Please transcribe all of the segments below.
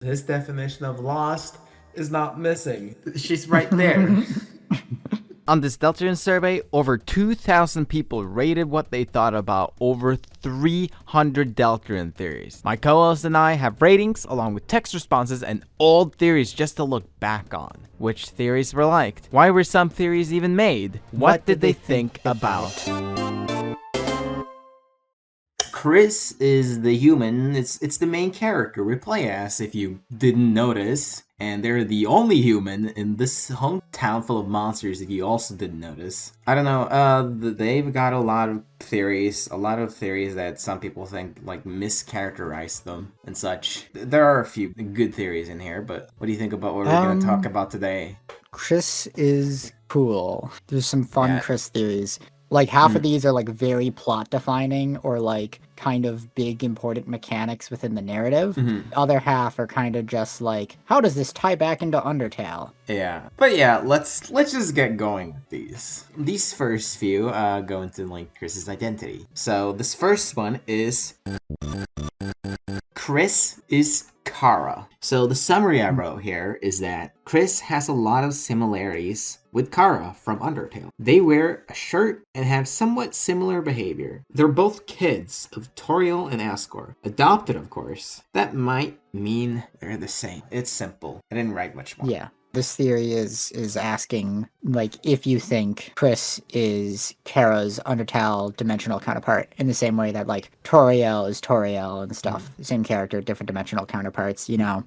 His definition of lost is not missing. She's right there. On this Deltarune survey, over 2,000 people rated what they thought about over 300 Deltarune theories. My co-host and I have ratings along with text responses and old theories just to look back on. Which theories were liked? Why were some theories even made? What did they think about? Kris is the human. It's the main character we play as, if you didn't notice. And they're the only human in this hometown full of monsters, if you also didn't notice. I don't know, they've got a lot of theories that some people think, like, mischaracterize them and such. There are a few good theories in here, but what do you think about what we're going to talk about today? Kris is cool. There's some fun Kris theories. Like, half of these are, like, very plot-defining or, like, kind of big, important mechanics within the narrative. The other half are kind of just, like, how does this tie back into Undertale? Yeah. But yeah, let's just get going with these. These first few go into, like, Kris's identity. So, this first one is... Kris is Chara. So the summary I wrote here is that Kris has a lot of similarities with Chara from Undertale. They wear a shirt and have somewhat similar behavior. They're both kids of Toriel and Asgore. Adopted, of course. That might mean they're the same. It's simple. I didn't write much more. Yeah. This theory is asking, like, if you think Kris is Chara's Undertale dimensional counterpart in the same way that, like, Toriel is Toriel and stuff. Same character, different dimensional counterparts, you know?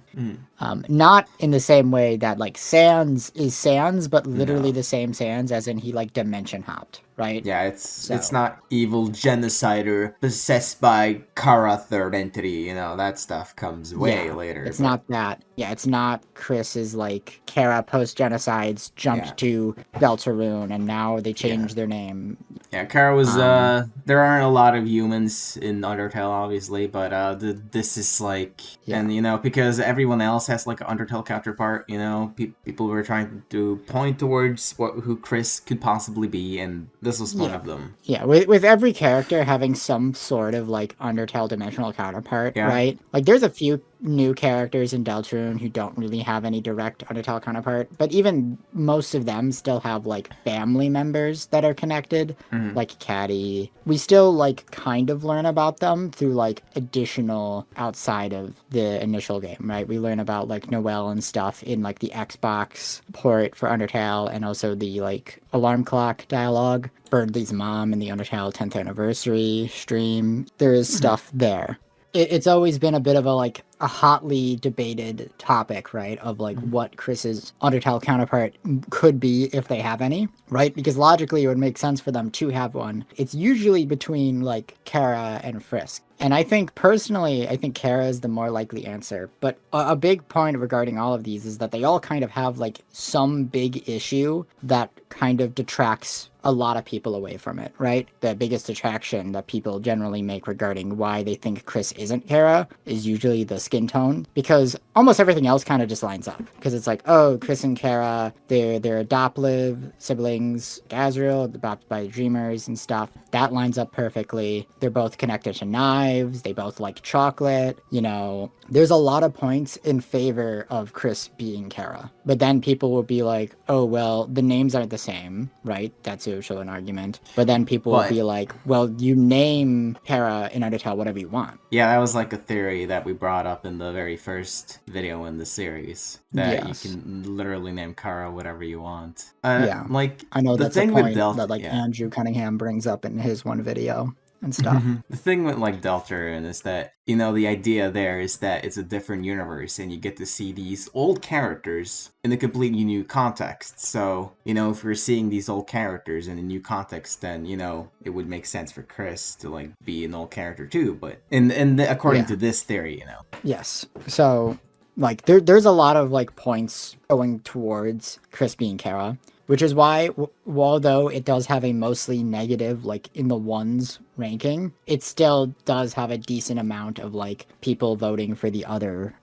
Not in the same way that, like, Sans is Sans, but literally the same Sans, as in he, like, dimension hopped, right? Yeah, it's not evil genocider possessed by Chara third entity, you know, that stuff comes way later. It's not that. Yeah, it's not Kris is, like, Chara post-genocides jumped to Deltarune and now they changed their name. Yeah, Chara was, there aren't a lot of humans in Undertale, obviously, but this is, like, and, you know, because everyone else has, like, an Undertale counterpart, you know, people were trying to point towards who Kris could possibly be, and this was one of them. Yeah, with every character having some sort of, like, Undertale dimensional counterpart, right? Like, there's a few new characters in Deltarune who don't really have any direct Undertale counterpart, but even most of them still have, like, family members that are connected, like Catty. We still, like, kind of learn about them through, like, additional outside of the initial game, right? We learn about, like, Noelle and stuff in, like, the Xbox port for Undertale, and also the, like, alarm clock dialogue. Birdley's mom in the Undertale 10th anniversary stream. There is stuff there. It's always been a bit of a, like, a hotly debated topic, right? Of, like, what Kris's Undertale counterpart could be if they have any, right? Because logically it would make sense for them to have one. It's usually between, like, Chara and Frisk. And I think, personally, I think Chara is the more likely answer. But a big point regarding all of these is that they all kind of have, like, some big issue that kind of detracts a lot of people away from it, right? The biggest attraction that people generally make regarding why they think Kris isn't Chara is usually the skin tone, because almost everything else kind of just lines up. Because it's like, oh, Kris and Chara, they're adoptive siblings, Azrael, adopted by dreamers and stuff. That lines up perfectly. They're both connected to knives. They both like chocolate. You know, there's a lot of points in favor of Kris being Chara. But then people will be like, oh, well, the names aren't the same, right? That's usually an argument. But then people will be like, well, you name Chara in Undertale whatever you want. Yeah, that was, like, a theory that we brought up in the very first video in the series. That you can literally name Chara whatever you want. Like, I know the that's thing a point with that, like, Andrew Cunningham brings up in his one video and stuff. The thing with, like, Deltarune is that, you know, the idea there is that it's a different universe and you get to see these old characters in a completely new context. So, you know, if we're seeing these old characters in a new context, then, you know, it would make sense for Kris to, like, be an old character too. But according to this theory, you know. Yes. So, like, there's a lot of, like, points going towards Kris being Chara. Which is why, although it does have a mostly negative, like, in the ones ranking, it still does have a decent amount of, like, people voting for the other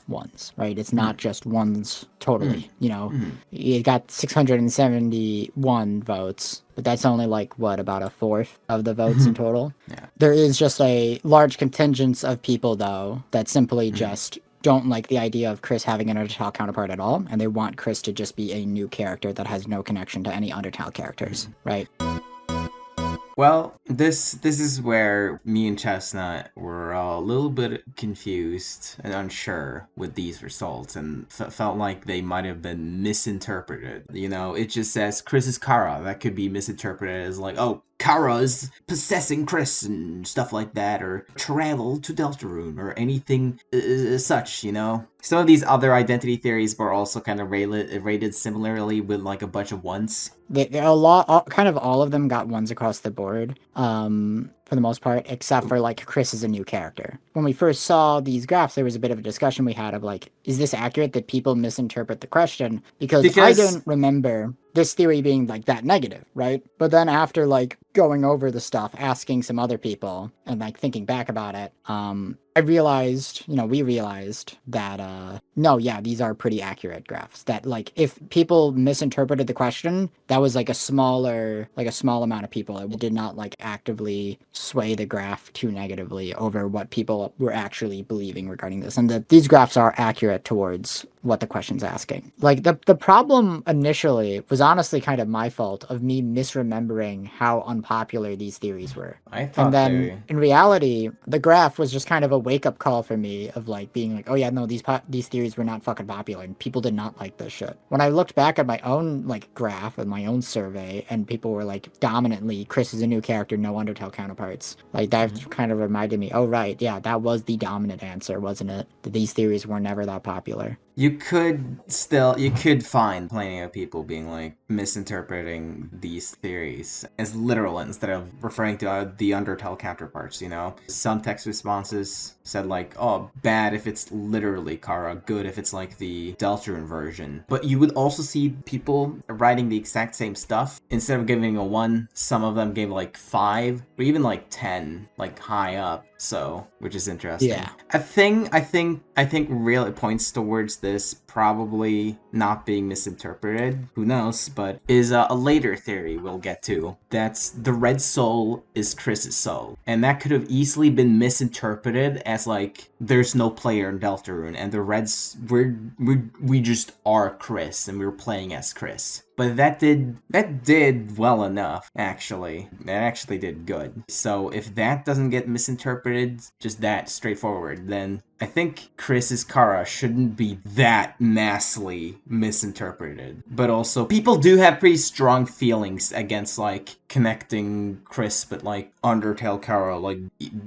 ones, right? It's not just ones totally, you know? It got 671 votes, but that's only, like, what, about a fourth of the votes in total? There is just a large contingent of people, though, that simply just don't like the idea of Kris having an Undertale counterpart at all, and they want Kris to just be a new character that has no connection to any Undertale characters, right? Well, this is where me and Chestnut were a little bit confused and unsure with these results, and felt like they might have been misinterpreted. You know, it just says Kris is Chara. That could be misinterpreted as like, oh, Chara's possessing Kris and stuff like that, or travel to Deltarune, or anything such, you know? Some of these other identity theories were also kind of rated similarly with like a bunch of ones. Kind of all of them got ones across the board, for the most part, except for like Kris is a new character. When we first saw these graphs, there was a bit of a discussion we had of like, is this accurate that people misinterpret the question? Because I don't remember this theory being like that negative, right? But then after like going over the stuff, asking some other people and like thinking back about it, we realized that, no, yeah, these are pretty accurate graphs. That like, if people misinterpreted the question, that was like a small amount of people. It did not like actively sway the graph too negatively over what people were actually believing regarding this. And that these graphs are accurate towards what the question's asking. Like the problem initially was honestly kind of my fault of me misremembering how unpopular these theories were. And then in reality, the graph was just kind of a wake-up call for me of like being like, oh yeah, no, these theories were not fucking popular and people did not like this shit. When I looked back at my own like graph and my own survey and people were like dominantly Kris is a new character, no Undertale counterparts, like that kind of reminded me, oh right, yeah, that was the dominant answer, wasn't it? That these theories were never that popular. You could find plenty of people being like misinterpreting these theories as literal instead of referring to the Undertale counterparts, you know? Some text responses said like, oh, bad if it's literally Chara, good if it's like the Deltarune version. But you would also see people writing the exact same stuff. Instead of giving a 1, some of them gave like 5 or even like 10, like high up. So, which is interesting. Yeah. I think really points towards this probably not being misinterpreted. Who knows? But is a later theory we'll get to. That's the red soul is Kris's soul, and that could have easily been misinterpreted as like there's no player in Deltarune, and the reds we just are Kris, and we're playing as Kris. But that did well enough, actually. That actually did good. So if that doesn't get misinterpreted, just that straightforward, then I think Kris's Chara shouldn't be that massively misinterpreted. But also, people do have pretty strong feelings against, like, connecting Kris with, like, Undertale Chara, like,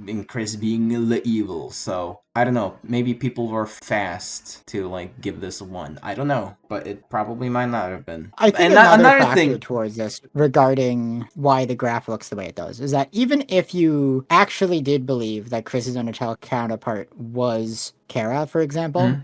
in Kris being the evil. So, I don't know. Maybe people were fast to, like, give this a 1. I don't know. But it probably might not have been. I think another factor towards this regarding why the graph looks the way it does is that even if you actually did believe that Kris's Undertale counterpart was Chara, for example,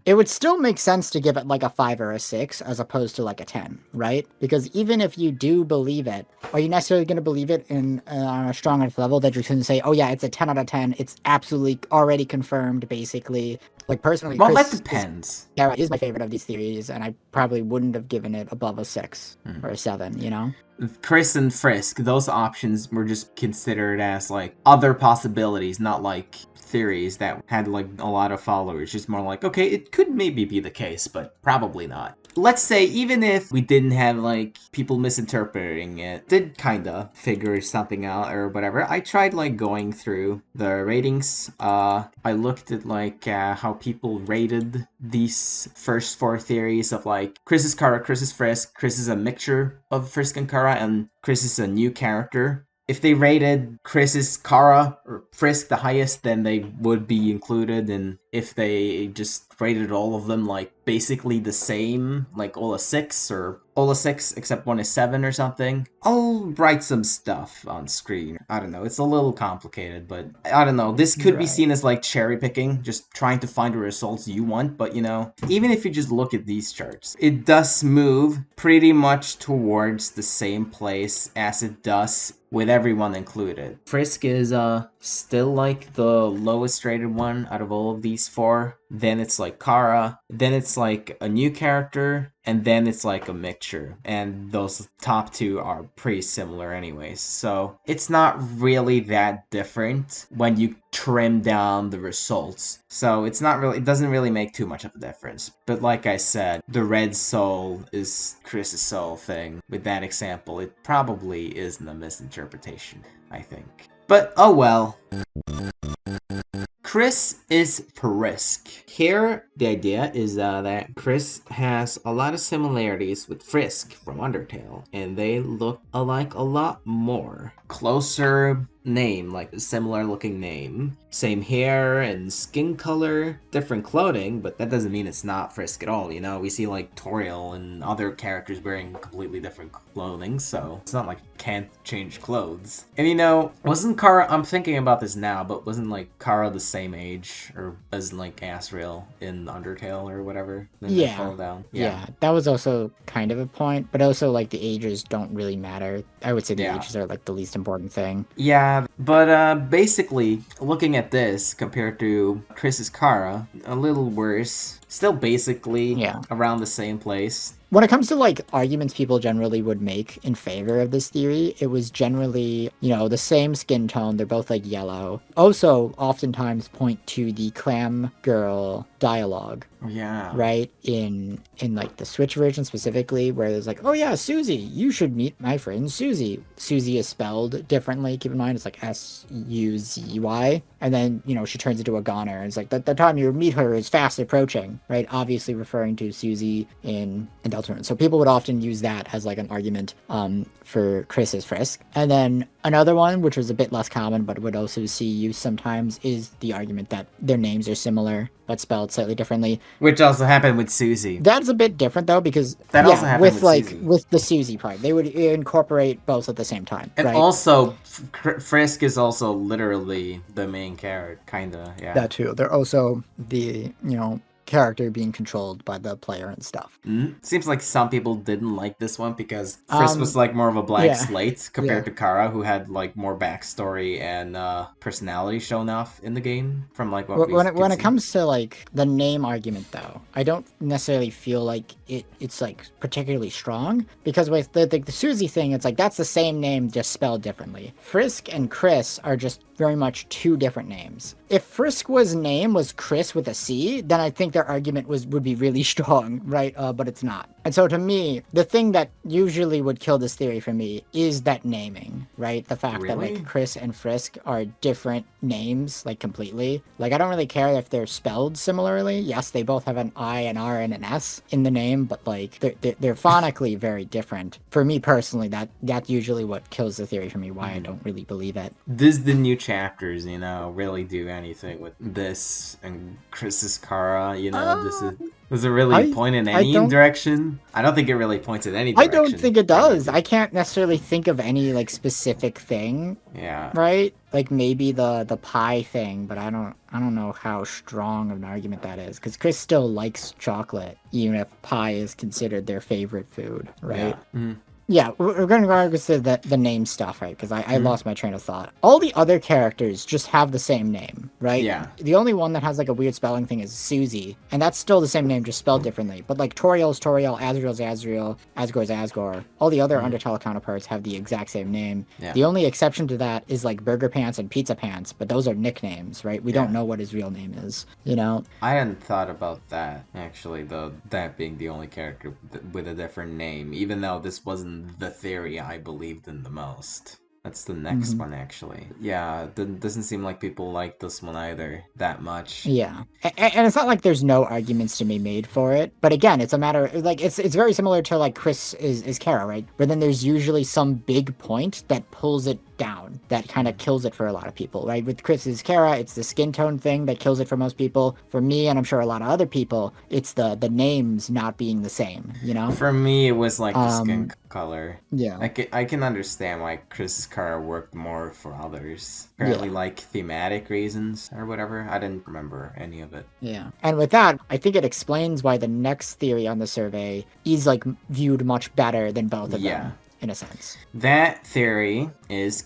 it would still make sense to give it like a 5 or a 6 as opposed to like a 10, right? Because even if you do believe it, are you necessarily going to believe it on a strong enough level that you're going to say, oh yeah, it's a 10 out of 10, it's absolutely already confirmed, basically? Like, personally, well, that depends. Chara is my favorite of these theories, and I probably wouldn't have given it above a 6 or a 7, you know? Kris and Frisk, those options were just considered as, like, other possibilities, not, like, theories that had, like, a lot of followers. Just more like, okay, it could maybe be the case, but probably not. Let's say, even if we didn't have, like, people misinterpreting it, did kinda figure something out or whatever, I tried, like, going through the ratings. I looked at, like, how people rated these first 4 theories of, like, Kris is Chara, Kris is Frisk, Kris is a mixture of Frisk and Chara, and Kris is a new character. If they rated Kris's Chara or Frisk the highest, then they would be included, and if they just rated all of them like basically the same, like all a 6 or all a 6 except one is 7 or something, I'll write some stuff on screen. I don't know, it's a little complicated, but I don't know, this could be seen as like cherry picking, just trying to find the results you want, but you know, even if you just look at these charts, it does move pretty much towards the same place as it does with everyone included. Frisk is still like the lowest rated one out of all of these 4. then it's like Chara, then it's like a new character, and then it's like a mixture. And those top two are pretty similar anyways. So it's not really that different when you trim down the results. So it doesn't really make too much of a difference. But like I said, the red soul is Kris's soul thing. With that example, it probably isn't a misinterpretation, I think. But oh well. Kris is Frisk. Here, the idea is that Kris has a lot of similarities with Frisk from Undertale, and they look alike a lot more. Closer name, like a similar looking name. Same hair and skin color, different clothing, but that doesn't mean it's not Frisk at all, you know? We see like Toriel and other characters wearing completely different clothing, so it's not like can't change clothes. And you know, wasn't Chara, I'm thinking about this now, but wasn't like Chara the same age or as like Asriel in Undertale or whatever? Then they fall down. Yeah, that was also kind of a point, but also like the ages don't really matter. I would say the ages are like the least important thing. Yeah, but basically, looking at this compared to Kris's Chara, a little worse. Still basically around the same place. When it comes to like arguments people generally would make in favor of this theory, it was generally, you know, the same skin tone. They're both like yellow. Also, oftentimes point to the clam girl dialogue. Yeah. Right? In like the Switch version specifically, where there's like, oh yeah, Susie, you should meet my friend Susie. Susie is spelled differently. Keep in mind, it's like Suzy. And then, you know, she turns into a goner. And it's like, the time you meet her is fast approaching, right? Obviously referring to Susie in Deltarune. So people would often use that as like an argument for Kris's Frisk. And then another one, which was a bit less common, but would also see used sometimes, is the argument that their names are similar, but spelled slightly differently. Which also happened with Susie. That's a bit different though, because that also happened with Susie. With the Susie part, they would incorporate both at the same time. And right? also, Frisk is also literally the main character, kinda. Yeah. That too. They're also the character being controlled by the player and stuff. Seems like some people didn't like this one because Frisk was like more of a blank slate compared to Chara, who had like more backstory and personality shown off in the game from like what when it comes to like the name argument though, I don't necessarily feel like it's like particularly strong, because with the Susie thing, it's like that's the same name just spelled differently. Frisk and Kris are just very much two different names. If Frisk's name was Kris with a C, then I think their argument would be really strong, right? But it's not. And so to me, the thing that usually would kill this theory for me is that naming, right? The fact that like Kris and Frisk are different names, like completely. Like I don't really care if they're spelled similarly. Yes, they both have an I, an R, and an S in the name, but like they're phonically very different. For me personally, that's usually what kills the theory for me, why I don't really believe it. Does the new chapters, really do anything with this and Kris's Chara? Does it really point in any direction? I don't think it really points in any direction. I don't think it does. I can't necessarily think of any like specific thing. Yeah. Right? Like maybe the pie thing, but I don't know how strong of an argument that is, because Kris still likes chocolate, even if pie is considered their favorite food, right? Yeah. Mm-hmm. Yeah, we're going to go to the name stuff, right? Because I lost my train of thought. All the other characters just have the same name, right? Yeah. The only one that has like a weird spelling thing is Susie, and that's still the same name, just spelled differently. But like Toriel's Toriel, Asriel's Asriel, Asgore's Asgore. All the other Undertale counterparts have the exact same name. Yeah. The only exception to that is like Burger Pants and Pizza Pants, but those are nicknames, right? We don't know what his real name is, I hadn't thought about that, actually, though, that being the only character with a different name, even though this wasn't the theory I believed in the most. That's the next one, actually. Yeah, it doesn't seem like people like this one either that much. Yeah, and it's not like there's no arguments to be made for it. But again, it's a matter like it's very similar to like Kris is Chara, right? But then there's usually some big point that pulls it down, that kind of kills it for a lot of people, right? With Kris's Chara, it's the skin tone thing that kills it for most people. For me, and I'm sure a lot of other people, it's the names not being the same, For me, it was like the skin color. Yeah. I can understand why Kris's Chara worked more for others. Apparently, like thematic reasons or whatever. I didn't remember any of it. Yeah. And with that, I think it explains why the next theory on the survey is like viewed much better than both of them. In a sense. That theory is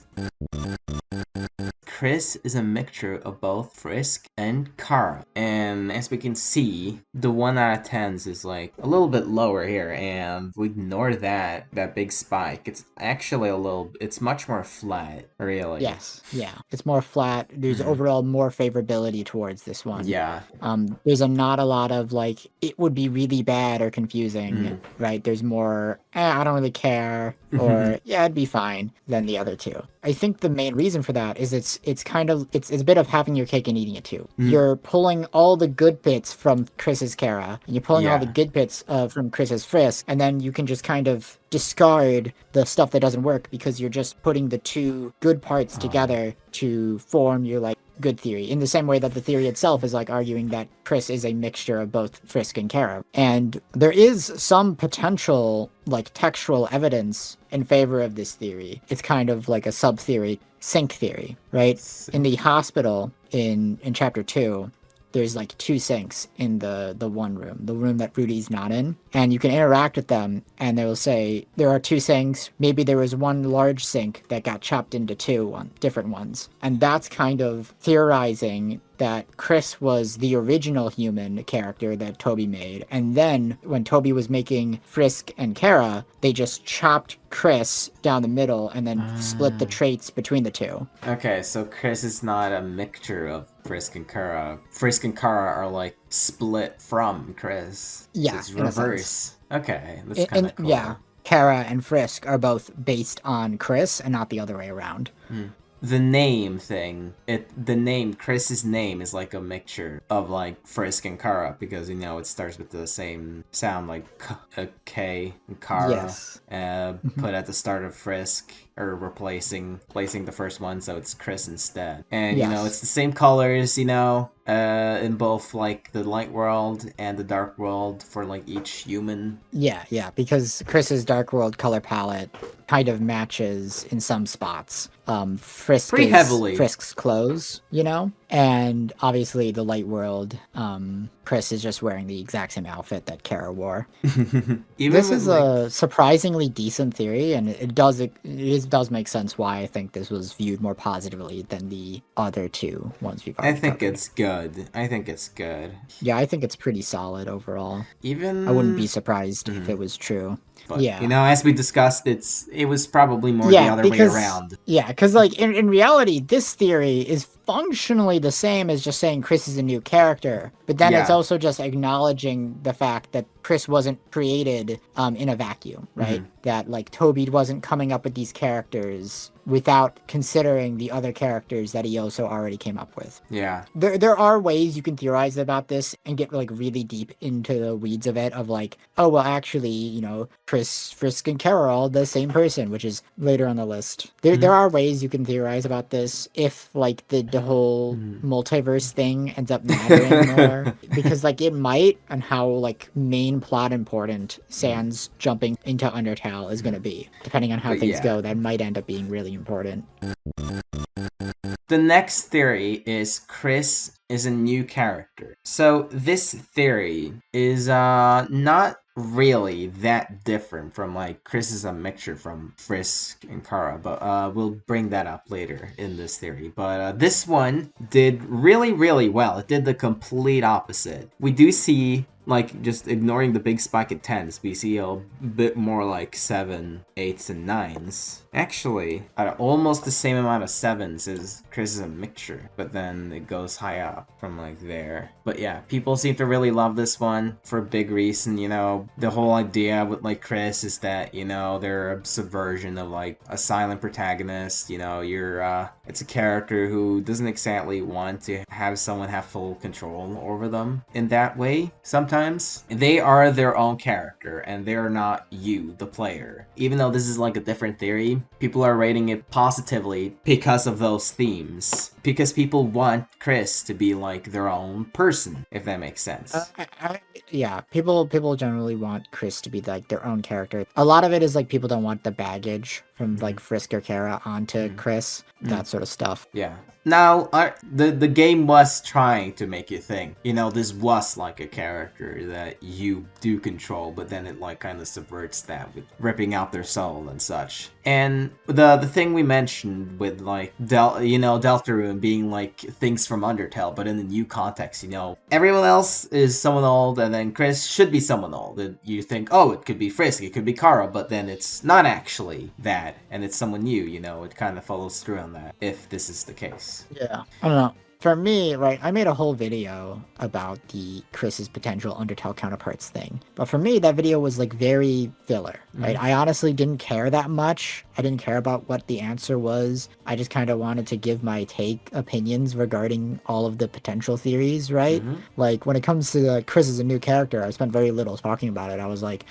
Kris is a mixture of both Frisk and Chara. And as we can see, the 1 out of 10s is like a little bit lower here, and we ignore that big spike. It's actually it's much more flat, really. Yes, yeah. It's more flat. There's overall more favorability towards this one. Yeah. There's not a lot of like, it would be really bad or confusing, right? There's more, I don't really care, or yeah, it'd be fine than the other two. I think the main reason for that is it's a bit of having your cake and eating it too. You're pulling all the good bits from Kris's Chara, and you're pulling all the good bits from Kris's Frisk, and then you can just kind of discard the stuff that doesn't work because you're just putting the two good parts together to form your like good theory, in the same way that the theory itself is like arguing that Kris is a mixture of both Frisk and Chara. And there is some potential like textual evidence in favor of this theory. It's kind of like a sub-theory, sync theory, right? In the hospital in chapter 2, there's like 2 sinks in the one room, the room that Rudy's not in. And you can interact with them and they will say, there are 2 sinks. Maybe there was one large sink that got chopped into 2 different ones. And that's kind of theorizing that Kris was the original human character that Toby made. And then when Toby was making Frisk and Chara, they just chopped Kris down the middle and then split the traits between the 2. Okay, so Kris is not a mixture of Frisk and Chara. Frisk and Chara are like split from Kris. Yeah, so it's reverse. Okay, that's kind of cool. Yeah, Chara and Frisk are both based on Kris and not the other way around. The name thing, Kris's name is like a mixture of like Frisk and Chara, because you know it starts with the same sound, like a K and Chara. Yes. Put at the start of Frisk, or placing the first one, so it's Kris instead. And you know, it's the same colors, you know, in both like the light world and the dark world for like each human. Yeah, because Kris's dark world color palette kind of matches in some spots. Frisk pretty heavily. Frisk's clothes, you know? And obviously the light world, Kris is just wearing the exact same outfit that Chara wore. This is a surprisingly decent theory, and it does make sense why I think this was viewed more positively than the other 2 ones we've already covered. It's good. I think it's good. Yeah, I think it's pretty solid overall. I wouldn't be surprised if it was true. But, you know, as we discussed, it was probably more the other way around. Yeah, because like in reality, this theory is functionally the same as just saying Kris is a new character, but then it's also just acknowledging the fact that Kris wasn't created in a vacuum, right? That like Toby wasn't coming up with these characters without considering the other characters that he also already came up with. Yeah. There are ways you can theorize about this and get like really deep into the weeds of it, of like, oh, well, actually, you know, Kris, Frisk, and Chara are all the same person, which is later on the list. There are ways you can theorize about this if like the whole multiverse thing ends up mattering more, because like it might, and how like main plot important Sans jumping into Undertale is going to be, depending on how things go, that might end up being really important. The next theory is Kris is a new character. So this theory is not really that different from like Kris is a mixture from Frisk and Chara, but we'll bring that up later in this theory. But this one did really, really well. It did the complete opposite. We do see, like, just ignoring the big spike at 10s, we see a bit more like 7, 8s, and 9s. Actually, at almost the same amount of 7s as Kris is a mixture, but then it goes high up from like there. But yeah, people seem to really love this one for a big reason, you know. The whole idea with like Kris is that, you know, they're a subversion of like a silent protagonist, you know, it's a character who doesn't exactly want to have someone have full control over them in that way. Sometimes they are their own character and they're not you, the player. Even though this is like a different theory, people are rating it positively because of those themes. Because people want Kris to be like their own person, if that makes sense. Yeah, people generally want Kris to be like their own character. A lot of it is like people don't want the baggage from like Frisk or Chara onto Kris. That's sort of stuff. Yeah. Now, the game was trying to make you think, this was like a character that you do control, but then it like kind of subverts that with ripping out their soul and such. And the thing we mentioned with like Deltarune being like things from Undertale, but in the new context, everyone else is someone old, and then Kris should be someone old. And you think, oh, it could be Frisk, it could be Chara, but then it's not actually that, and it's someone new. It kind of follows through on that if this is the case. Yeah, I don't know. For me, right, I made a whole video about the Kris's potential Undertale counterparts thing. But for me, that video was like very filler, right? I honestly didn't care that much. I didn't care about what the answer was. I just kind of wanted to give my opinions regarding all of the potential theories, right? Like when it comes to Kris as a new character, I spent very little talking about it. I was like,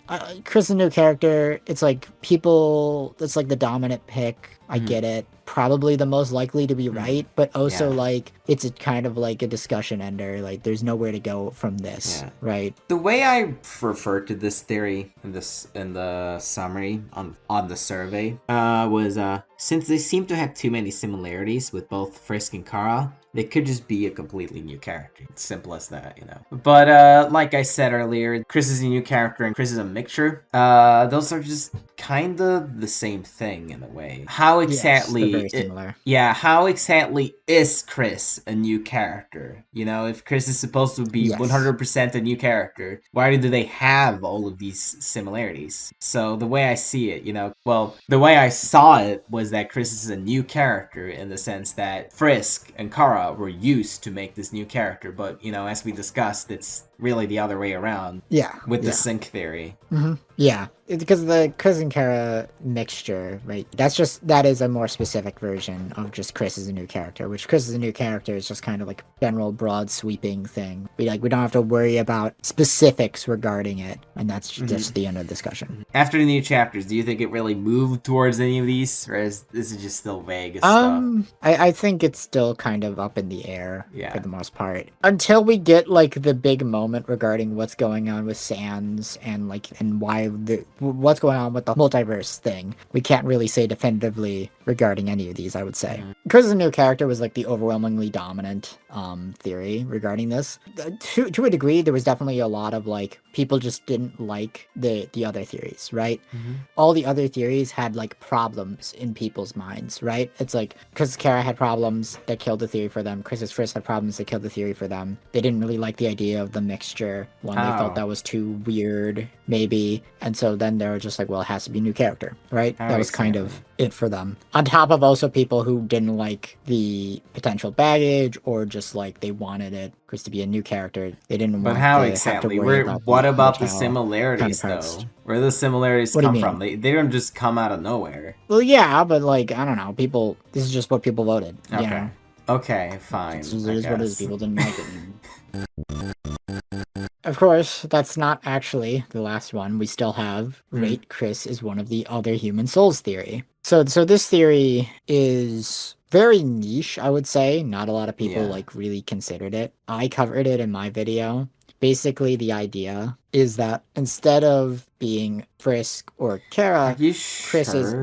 Kris a new character, it's like it's like the dominant pick. I get it. Probably the most likely to be right, but also like it's a kind of like a discussion ender. Like there's nowhere to go from this, right? The way I referred to this theory in the summary on the survey was since they seem to have too many similarities with both Frisk and Chara, they could just be a completely new character. It's simple as that, But like I said earlier, Kris is a new character and Kris is a mixture. Those are just kind of the same thing in a way. How exactly? Yes, very similar. How exactly is Kris a new character? If Kris is supposed to be 100% a new character, why do they have all of these similarities? So the way I see it, the way I saw it was that Kris is a new character in the sense that Frisk and Chara were used to make this new character, but as we discussed, it's really the other way around. Yeah. With the sync theory. Yeah. It's because the Kris and Chara mixture, right? That is a more specific version of just Kris as a new character, which Kris as a new character is just kind of like general broad sweeping thing. We don't have to worry about specifics regarding it, and that's just the end of the discussion. After the new chapters, do you think it really moved towards any of these, or is this just still vague as stuff? I think it's still kind of up in the air for the most part. Until we get like the big moment regarding what's going on with Sans and why what's going on with the multiverse thing, we can't really say definitively regarding any of these, I would say. Kris as a new character was like the overwhelmingly dominant theory regarding this. To a degree, there was definitely a lot of like people just didn't like the other theories, right? All the other theories had like problems in people's minds, right? It's like Kris Chara had problems that killed the theory for them. Kris's Frisk had problems that killed the theory for them. They didn't really like the idea of the mixture one. They felt that was too weird, maybe. And so then they were just like, well, it has to be a new character, right? That was kind of it for them. On top of also people who didn't like the potential baggage, or just like they wanted Kris to be a new character. They didn't want how to exactly? have to worry about what about the similarities though? Where do the similarities come from? They don't just come out of nowhere. Well, yeah, but like I don't know, people. This is just what people voted. Okay. Okay, fine. It is what it is. People didn't like it. Of course, that's not actually the last one. We still have rate Kris as one of the other human souls theory. So this theory is very niche, I would say. Not a lot of people like really considered it. I covered it in my video. Basically, the idea is that instead of being Frisk or Chara, Kris is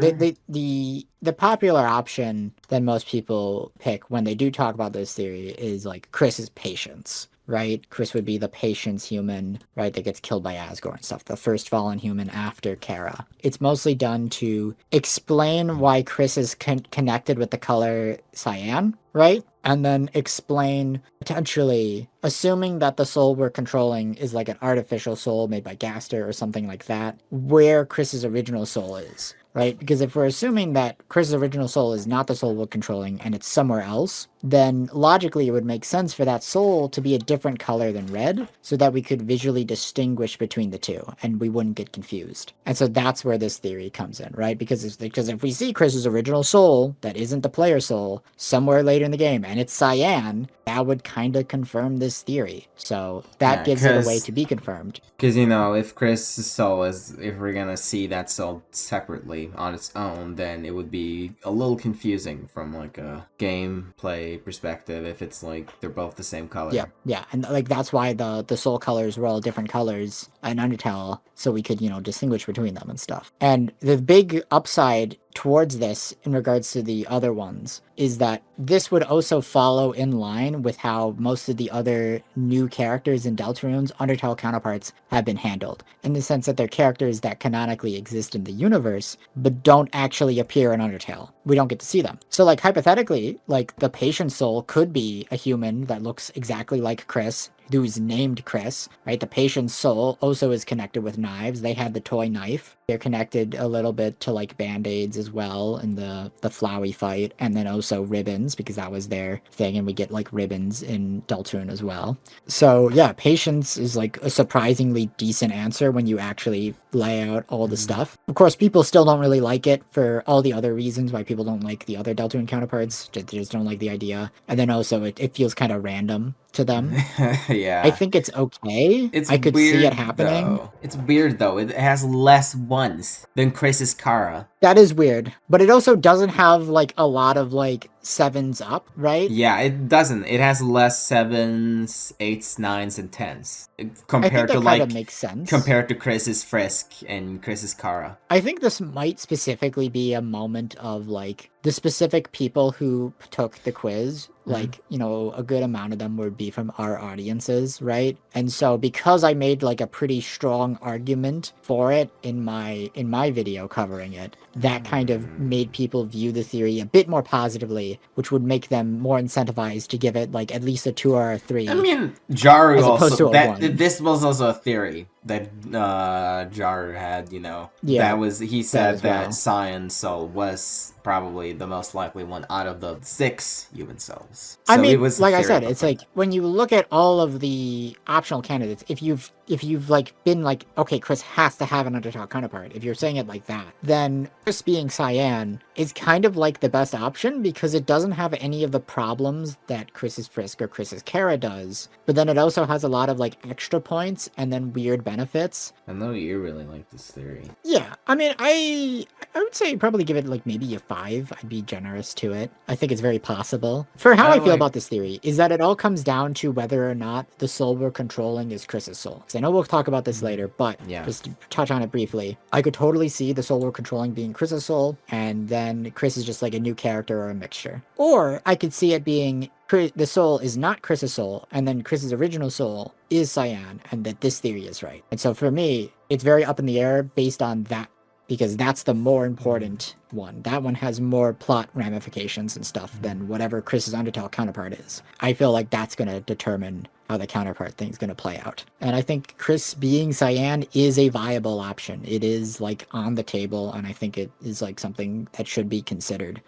the popular option that most people pick when they do talk about this theory is like Kris is patience. Right? Kris would be the patience human, right, that gets killed by Asgore and stuff. The first fallen human after Chara. It's mostly done to explain why Kris is connected with the color cyan, right? And then explain, potentially, assuming that the soul we're controlling is like an artificial soul made by Gaspard or something like that, where Kris's original soul is. Right? Because if we're assuming that Kris's original soul is not the soul we're controlling and it's somewhere else, then logically it would make sense for that soul to be a different color than red so that we could visually distinguish between the two and we wouldn't get confused. And so that's where this theory comes in, right? Because if we see Kris's original soul that isn't the player soul somewhere later in the game and it's cyan, that would kind of confirm this theory. So that gives it a way to be confirmed. Because, if Kris's soul if we're going to see that soul separately on its own, then it would be a little confusing from like a gameplay perspective if it's like they're both the same color. Yeah, and like that's why the soul colors were all different colors in Undertale, so we could distinguish between them and stuff. And the big upside towards this in regards to the other ones is that this would also follow in line with how most of the other new characters in Deltarune's Undertale counterparts have been handled, in the sense that they're characters that canonically exist in the universe, but don't actually appear in Undertale. We don't get to see them. So, like, hypothetically, like, the Patient Soul could be a human that looks exactly like Kris, who's named Kris, right? The Patient's soul also is connected with knives. They had the toy knife. They're connected a little bit to, like, band-aids as well in the Flowey fight, and then also ribbons, because that was their thing, and we get, like, ribbons in Deltarune as well. So, yeah, Patience is, like, a surprisingly decent answer when you actually lay out all the stuff. Of course, people still don't really like it for all the other reasons why people don't like the other Deltarune counterparts. They just don't like the idea. And then also, it feels kind of random to them. Yeah. I think it's okay. It's I could weird, see it happening. though. It's weird, though. It has less ones than Chris's Chara. That is weird. But it also doesn't have, like, a lot of, like, 7s up, right? Yeah, it doesn't. It has less 7s, 8s, 9s, and 10s. Compared to, like, makes sense. compared to Chris's Frisk and Chris's Chara. I think this might specifically be a moment of, like, the specific people who took the quiz, like, you know, a good amount of them would be from our audiences, right? And so because I made, like, a pretty strong argument for it in my video covering it, that kind of made people view the theory a bit more positively, which would make them more incentivized to give it, like, at least a 2 or a 3. I mean, Jaru As opposed also, to a 1. this was also a theory that Jaru had, you know. Yeah, that was, he said as that well. Science Soul was probably the most likely one out of the 6 human souls. I So mean, it was a like I theory said, about it's that. like when you look at all of the optional candidates, if you've like been like, okay, Kris has to have an Undertale counterpart, if you're saying it like that, then Kris being Cyan is kind of like the best option because it doesn't have any of the problems that Chris's Frisk or Chris's Chara does, but then it also has a lot of like extra points and then weird benefits. I know you really like this theory. Yeah, I mean, I would say probably give it like maybe a 5. I'd be generous to it. I think it's very possible. For how I feel about this theory is that it all comes down to whether or not the soul we're controlling is Chris's soul. So I know we'll talk about this later, but Yeah. just to touch on it briefly, I could totally see the soul we're controlling being Chris's soul, and then Kris is just like a new character or a mixture. Or I could see it being the soul is not Chris's soul, and then Chris's original soul is Cyan, and that this theory is right. And so for me, it's very up in the air based on that, because that's the more important one. That one has more plot ramifications and stuff than whatever Chris's Undertale counterpart is. I feel like that's going to determine how the counterpart thing's going to play out. And I think Kris being Cyan is a viable option. It is like on the table, and I think it is like something that should be considered.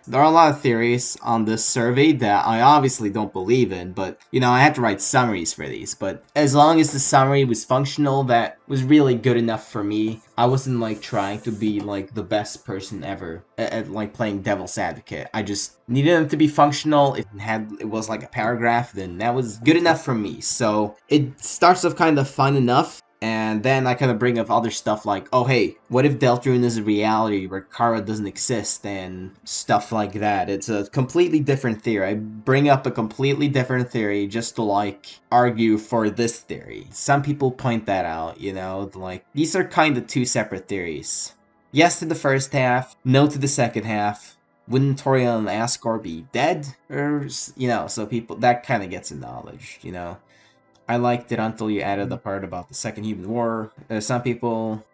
There are a lot of theories on this survey that I obviously don't believe in, but, you know, I had to write summaries for these. But as long as the summary was functional, that was really good enough for me. I wasn't, like, trying to be, like, the best person ever at like, playing devil's advocate. I just needed them to be functional. If it was, like, a paragraph, then that was good enough for me. So it starts off kind of fun enough. And then I kind of bring up other stuff like, oh hey, what if Deltarune is a reality where Chara doesn't exist and stuff like that. It's a completely different theory. I bring up a completely different theory just to like argue for this theory. Some people point that out, you know, like these are kind of 2 separate theories. Yes to the first half, no to the second half. Wouldn't Toriel and Asgore be dead? Or, you know, so people, that kind of gets acknowledged, you know. I liked it until you added the part about the Second Human War. Some people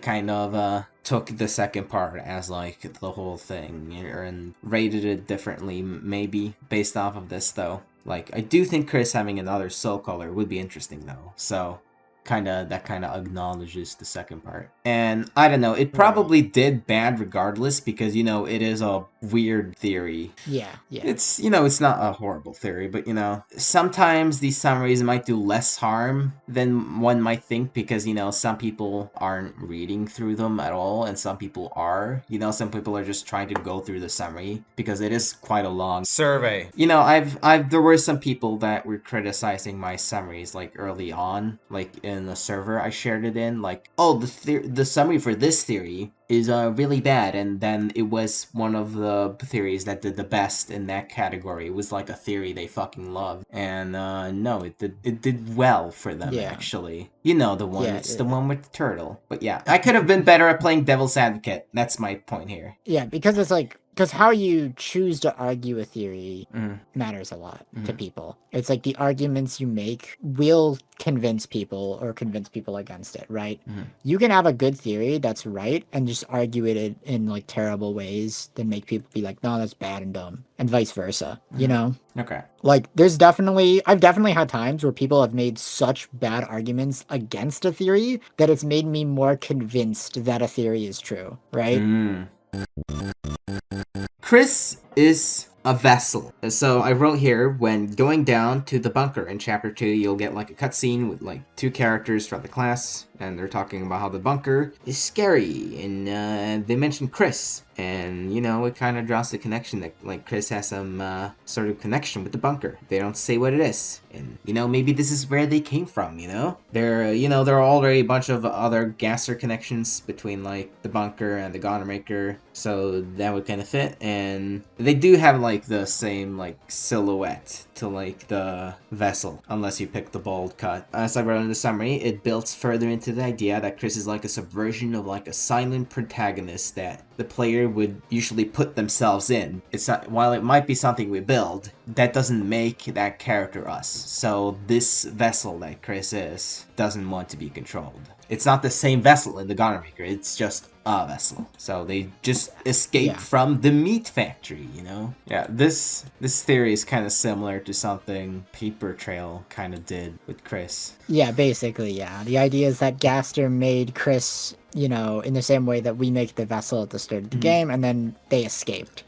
kind of took the second part as like the whole thing and rated it differently, maybe based off of this though. Like I do think Kris having another soul color would be interesting though. So that kind of acknowledges the second part. And I don't know, it probably did bad regardless because, you know, it is a weird theory. Yeah. It's, you know, it's not a horrible theory, but, you know, sometimes these summaries might do less harm than one might think because, you know, some people aren't reading through them at all and some people are. You know, some people are just trying to go through the summary because it is quite a long survey. You know, there were some people that were criticizing my summaries like early on, like in in a server I shared it in, like, oh, the summary for this theory is really bad, and then it was one of the theories that did the best in that category. It was like a theory they fucking loved, and no, it did well for them, actually. You know the one, it's the one with the turtle. But yeah, I could have been better at playing devil's advocate. That's my point here. Yeah, because it's like, because how you choose to argue a theory matters a lot to people. It's like the arguments you make will convince people or convince people against it, right? You can have a good theory that's right and just argue it in like terrible ways, then make people be like, no, that's bad and dumb, and vice versa, you know? Okay. Like, I've definitely had times where people have made such bad arguments against a theory that it's made me more convinced that a theory is true, right? Kris is a vessel. So I wrote here, when going down to the bunker in chapter 2, you'll get like a cutscene with like 2 characters from the class, and they're talking about how the bunker is scary, and they mention Kris, and you know, it kind of draws the connection that like Kris has some sort of connection with the bunker. They don't say what it is, and you know, maybe this is where they came from, you know? There are already a bunch of other Gasser connections between like the bunker and the Godmaker, so that would kind of fit, and they do have like the same like silhouette to like the vessel, unless you pick the bold cut. As I wrote in the summary, it builds further into the idea that Kris is like a subversion of like a silent protagonist that the player would usually put themselves in. It's not, while it might be something we build, that doesn't make that character us. So this vessel that Kris is doesn't want to be controlled. It's not the same vessel in the Godmaker, it's just a vessel. So they just escaped from the meat factory, you know? Yeah, this theory is kind of similar to something Paper Trail kind of did with Kris. Yeah, basically, yeah. The idea is that Gaster made Kris, you know, in the same way that we make the vessel at the start of the game, and then they escaped.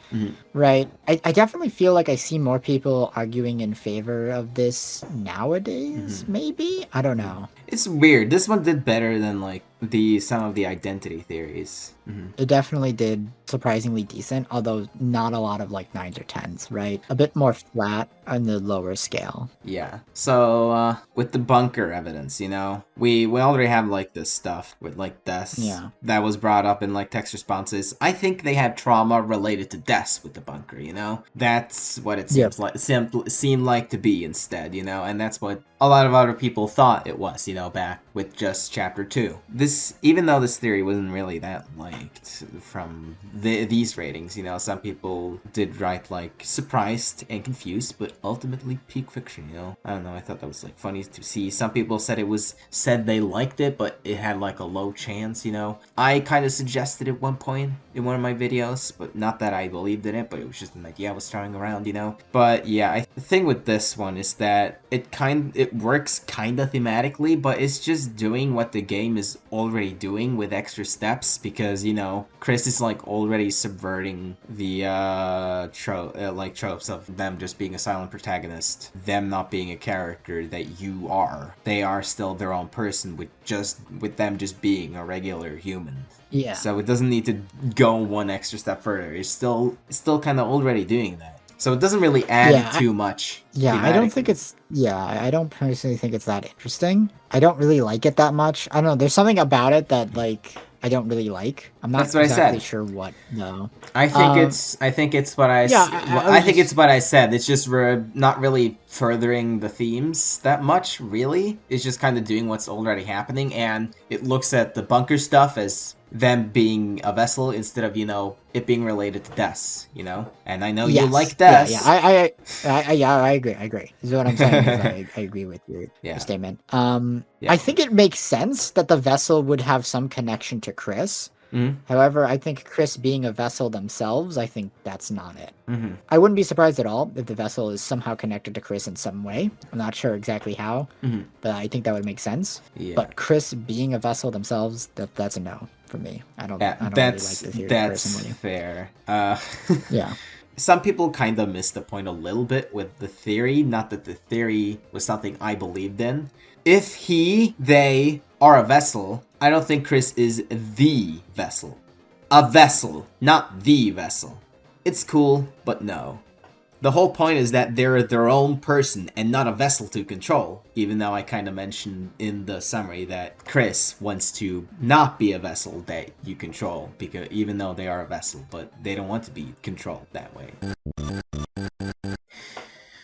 Right? I definitely feel like I see more people arguing in favor of this nowadays, maybe? I don't know. It's weird. This one did better than like some of the identity theories. It definitely did surprisingly decent, although not a lot of like 9s or 10s, right? A bit more flat on the lower scale. Yeah. So with the bunker evidence, you know, we already have like this stuff with like deaths that was brought up in like text responses. I think they had trauma related to deaths with the bunker, you know? That's what it seems like seemed like to be instead, you know, and that's what a lot of other people thought it was, you know, back with just chapter 2. This, even though this theory wasn't really that liked from these ratings, you know, some people did write like surprised and confused, but ultimately peak fiction, you know. I don't know, I thought that was like funny to see. Some people said they liked it, but it had like a low chance, you know. I kind of suggested at one point in one of my videos, but not that I believed in it, but it was just an idea I was throwing around, you know. But yeah, the thing with this one is that it works kind of thematically, but it's just doing what the game is already doing with extra steps, because, you know, Kris is like already subverting the tropes of them just being a silent protagonist, them not being a character that you are. They are still their own person with them just being a regular human. Yeah. So it doesn't need to go one extra step further. It's still kind of already doing that. So it doesn't really add too much. Yeah, I don't think it's... Yeah, I don't personally think it's that interesting. I don't really like it that much. I don't know, there's something about it that, like, I don't really like. I'm not exactly sure what, though. I think it's what I... I think it's what I said. It's just we're not really furthering the themes that much, really. It's just kind of doing what's already happening, and it looks at the bunker stuff as them being a vessel instead of, you know, it being related to deaths, you know? And I know you like deaths. I agree. This is what I'm saying. Is I agree with your statement. I think it makes sense that the vessel would have some connection to Kris. However, I think Kris being a vessel themselves, I think that's not it. I wouldn't be surprised at all if the vessel is somehow connected to Kris in some way. I'm not sure exactly how, but I think that would make sense. But Kris being a vessel themselves, that's a no for me. I don't really like the theory personally. That's fair. Yeah. Some people kind of missed the point a little bit with the theory. Not that the theory was something I believed in. If they are a vessel, I don't think Kris is the vessel. A vessel, not the vessel. It's cool, but no. The whole point is that they're their own person and not a vessel to control. Even though I kind of mentioned in the summary that Kris wants to not be a vessel that you control, because even though they are a vessel, but they don't want to be controlled that way.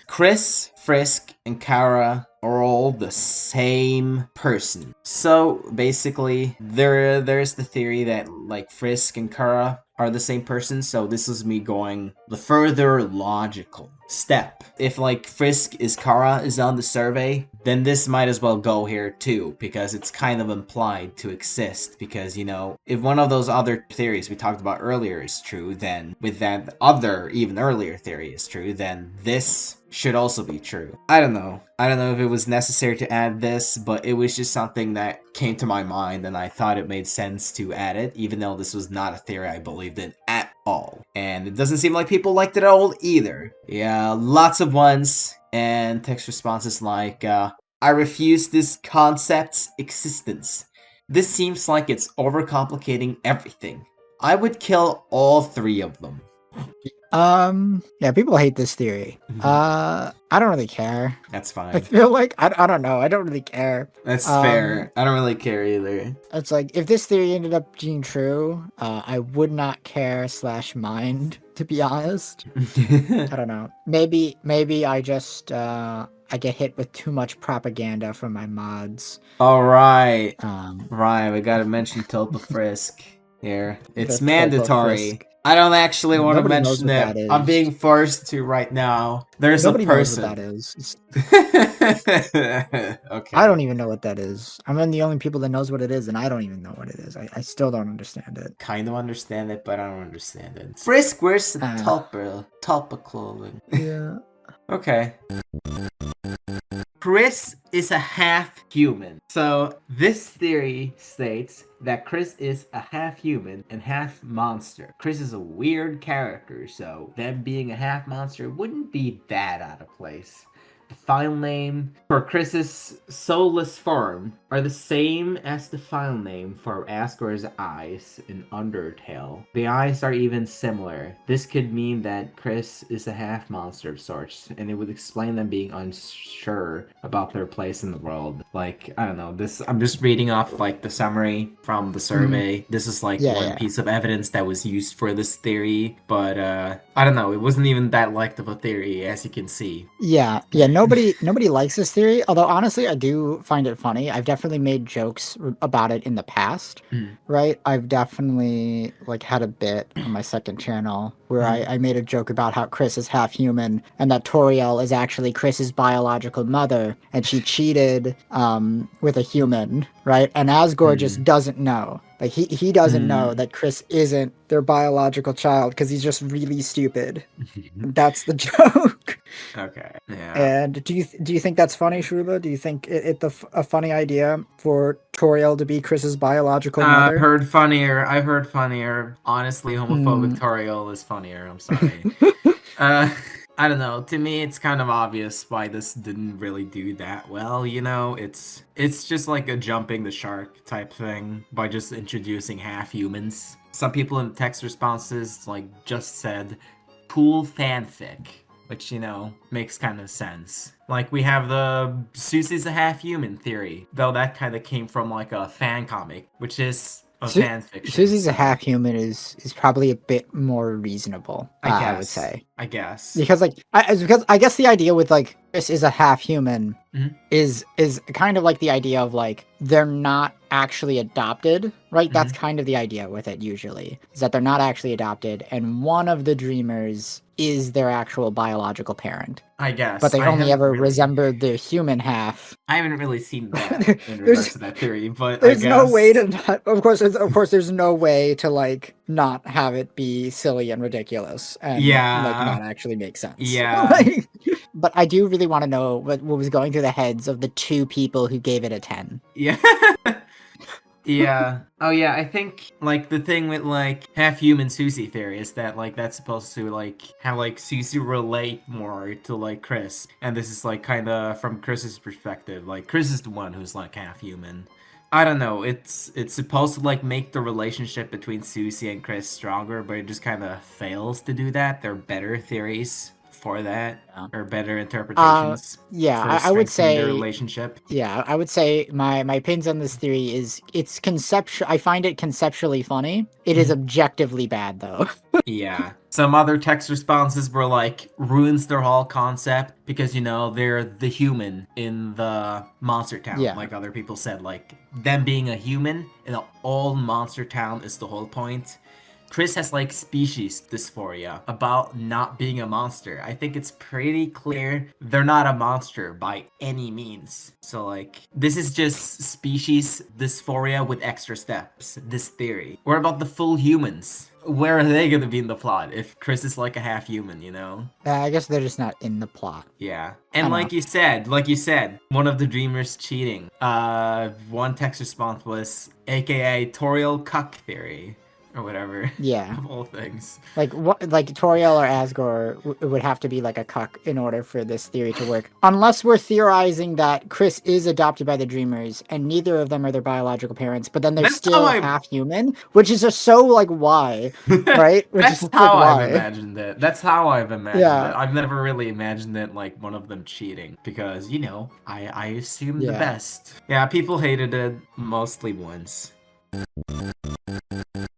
Kris, Frisk, and Chara are all the same person. So basically, there's the theory that like Frisk and Chara are the same person, so this is me going the further logical step. If like Frisk is Chara is on the survey, then this might as well go here too, because it's kind of implied to exist, because, you know, if one of those other theories we talked about earlier is true, then with that other, even earlier theory is true, then this should also be true. I don't know if it was necessary to add this, but it was just something that came to my mind and I thought it made sense to add it, even though this was not a theory I believed in at all. And it doesn't seem like people liked it at all either. Yeah, lots of ones, and text responses like, I refuse this concept's existence. This seems like it's overcomplicating everything. I would kill all three of them. Yeah, people hate this theory. I don't really care. That's fine. I feel like, I don't know, I don't really care. That's fair. I don't really care either. It's like, if this theory ended up being true, I would not care / mind, to be honest. I don't know. Maybe I just, I get hit with too much propaganda from my mods. Alright. Right, we gotta mention Tulpa Frisk here. It's mandatory. I don't actually want to mention it. I'm being forced to right now. There's a person. Nobody knows what that is. Okay. I don't even know what that is. I'm one of the only people that knows what it is, and I don't even know what it is. I still don't understand it. Kind of understand it, but I don't understand it. Frisk wears the Tulpa clothing. Yeah. Okay. Kris is a half-human. So this theory states that Kris is a half-human and half-monster. Kris is a weird character, so them being a half-monster wouldn't be that out of place. The file name for Kris's soulless form are the same as the file name for Asgore's eyes in Undertale. The eyes are even similar. This could mean that Kris is a half monster of sorts, and it would explain them being unsure about their place in the world. Like, I don't know, this, I'm just reading off like the summary from the survey. This is like one piece of evidence that was used for this theory, but I don't know, it wasn't even that liked of a theory, as you can see. Yeah, nobody likes this theory, although honestly I do find it funny. I've definitely made jokes about it in the past, right? I've definitely like had a bit on my second channel where I made a joke about how Kris is half human and that Toriel is actually Kris's biological mother and she cheated with a human, right? And Asgore just doesn't know. Like, he doesn't know that Kris isn't their biological child because he's just really stupid. That's the joke. Okay. Yeah. And do you think that's funny, Shiruba? Do you think it's a funny idea for Toriel to be Kris's biological mother? I've heard funnier. Honestly, homophobic Toriel is funnier. I'm sorry. I don't know. To me, it's kind of obvious why this didn't really do that well, you know? It's just like a jumping the shark type thing by just introducing half-humans. Some people in text responses, like, just said, cool fanfic, which, you know, makes kind of sense. Like, we have the Susie's a half-human theory, though that kind of came from, like, a fan comic, which is a fan fiction. Susie's a half-human is probably a bit more reasonable, I would say. I guess. Because, like, I guess the idea with, like, Kris is a half-human is kind of like the idea of, like, they're not actually adopted, right? That's kind of the idea with it, usually, is that they're not actually adopted, and one of the dreamers is their actual biological parent. I guess. But they only ever resemble the human half. I haven't really seen that in regards to that theory, but there's no way to not, of course there's no way to, like, not have it be silly and ridiculous and like not actually make sense. Yeah. Like, but I do really want to know what was going through the heads of the two people who gave it a 10. Yeah. Yeah. Oh yeah, I think, like, the thing with, like, half-human Susie theory is that, like, that's supposed to, like, have, like, Susie relate more to, like, Kris. And this is, like, kind of from Kris's perspective. Like, Kris is the one who's, like, half-human. I don't know, it's supposed to, like, make the relationship between Susie and Kris stronger, but it just kind of fails to do that. There are better theories for that, Yeah. or better interpretations Yeah, for I would strengthening the say relationship? Yeah, I would say my opinions on this theory is it's conceptual. I find it conceptually funny. It is objectively bad though. Yeah. Some other text responses were like, ruins their whole concept because, you know, they're the human in the monster town. Yeah. Like other people said, like, them being a human in an all monster town is the whole point. Kris has like species dysphoria about not being a monster. I think it's pretty clear they're not a monster by any means. So like, this is just species dysphoria with extra steps, this theory. What about the full humans? Where are they gonna be in the plot if Kris is like a half human, you know? I guess they're just not in the plot. Yeah. And like you said, one of the dreamers cheating. One text response was AKA Toriel Cuck theory. Or whatever. Yeah. Of all things. Like what? Like Toriel or Asgore would have to be like a cuck in order for this theory to work. Unless we're theorizing that Kris is adopted by the Dreamers and neither of them are their biological parents, but then they're still half human, which is just so like why, right? Which That's is how like, I've imagined it. That's how I've imagined it. I've never really imagined it like one of them cheating because you know I assume the best. Yeah, people hated it mostly once.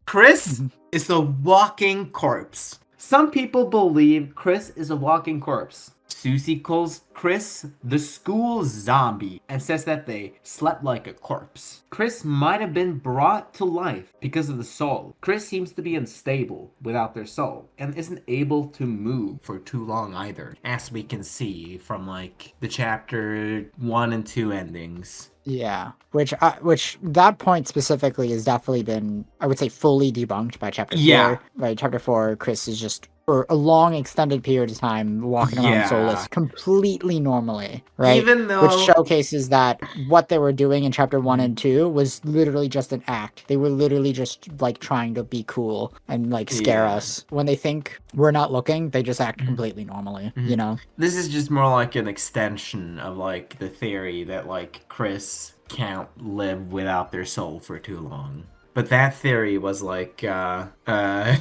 Kris is a walking corpse. Some people believe Kris is a walking corpse. Susie calls Kris the school zombie and says that they slept like a corpse. Kris might have been brought to life because of the soul. Kris seems to be unstable without their soul and isn't able to move for too long either, as we can see from like the chapter 1 and 2 endings. Yeah, which that point specifically has definitely been, I would say, fully debunked by chapter 4. Right, chapter 4, Kris is just for a long extended period of time walking around soulless completely normally, right? Even though... Which showcases that what they were doing in chapter 1 and 2 was literally just an act. They were literally just like trying to be cool and like scare us. When they think we're not looking, they just act completely normally, you know? This is just more like an extension of like the theory that like Kris can't live without their soul for too long. But that theory was like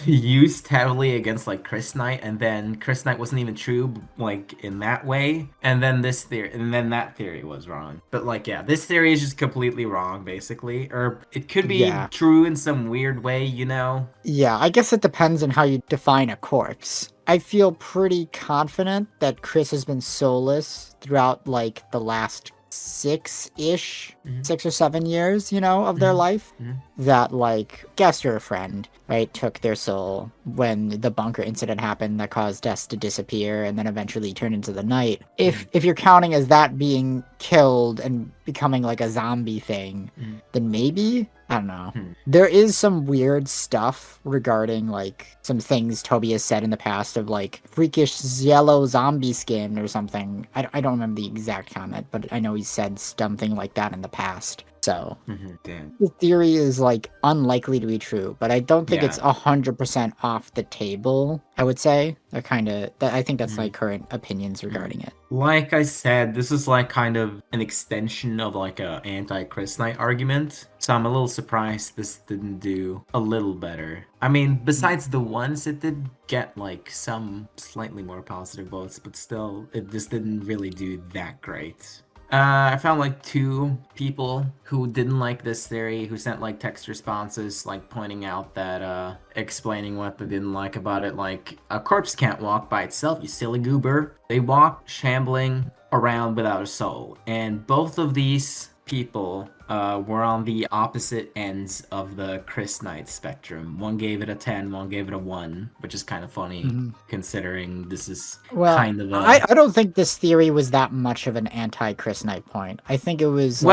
used heavily against like Kris Knight, and then Kris Knight wasn't even true like in that way, and then this theory, and then that theory was wrong. But like yeah, this theory is just completely wrong basically, or it could be true in some weird way, you know? Yeah, I guess it depends on how you define a corpse. I feel pretty confident that Kris has been soulless throughout like the last 6 or 7 years, you know, of their life. That like Guest or a friend, right, took their soul when the bunker incident happened that caused Des to disappear and then eventually turn into the night. If you're counting as that being killed and becoming like a zombie thing, then maybe, I don't know. There is some weird stuff regarding like some things Toby has said in the past of like freakish yellow zombie skin or something. I don't remember the exact comment, but I know he said something like that in the past. So the theory is like unlikely to be true, but I don't think it's 100% off the table. I would say I think that's my current opinions regarding it. Like I said, this is like kind of an extension of like a anti-Kris Knight argument. So I'm a little surprised this didn't do a little better. I mean, besides the ones, it did get like some slightly more positive votes, but still, it just didn't really do that great. I found like 2 people who didn't like this theory, who sent like text responses, like pointing out that, explaining what they didn't like about it, like, a corpse can't walk by itself, you silly goober. They walk shambling around without a soul. And both of these people were on the opposite ends of the Kris Knight spectrum. One gave it a 10, one gave it a 1, which is kind of funny considering this is kind of a... I don't think this theory was that much of an anti-Kris Knight point. I think it was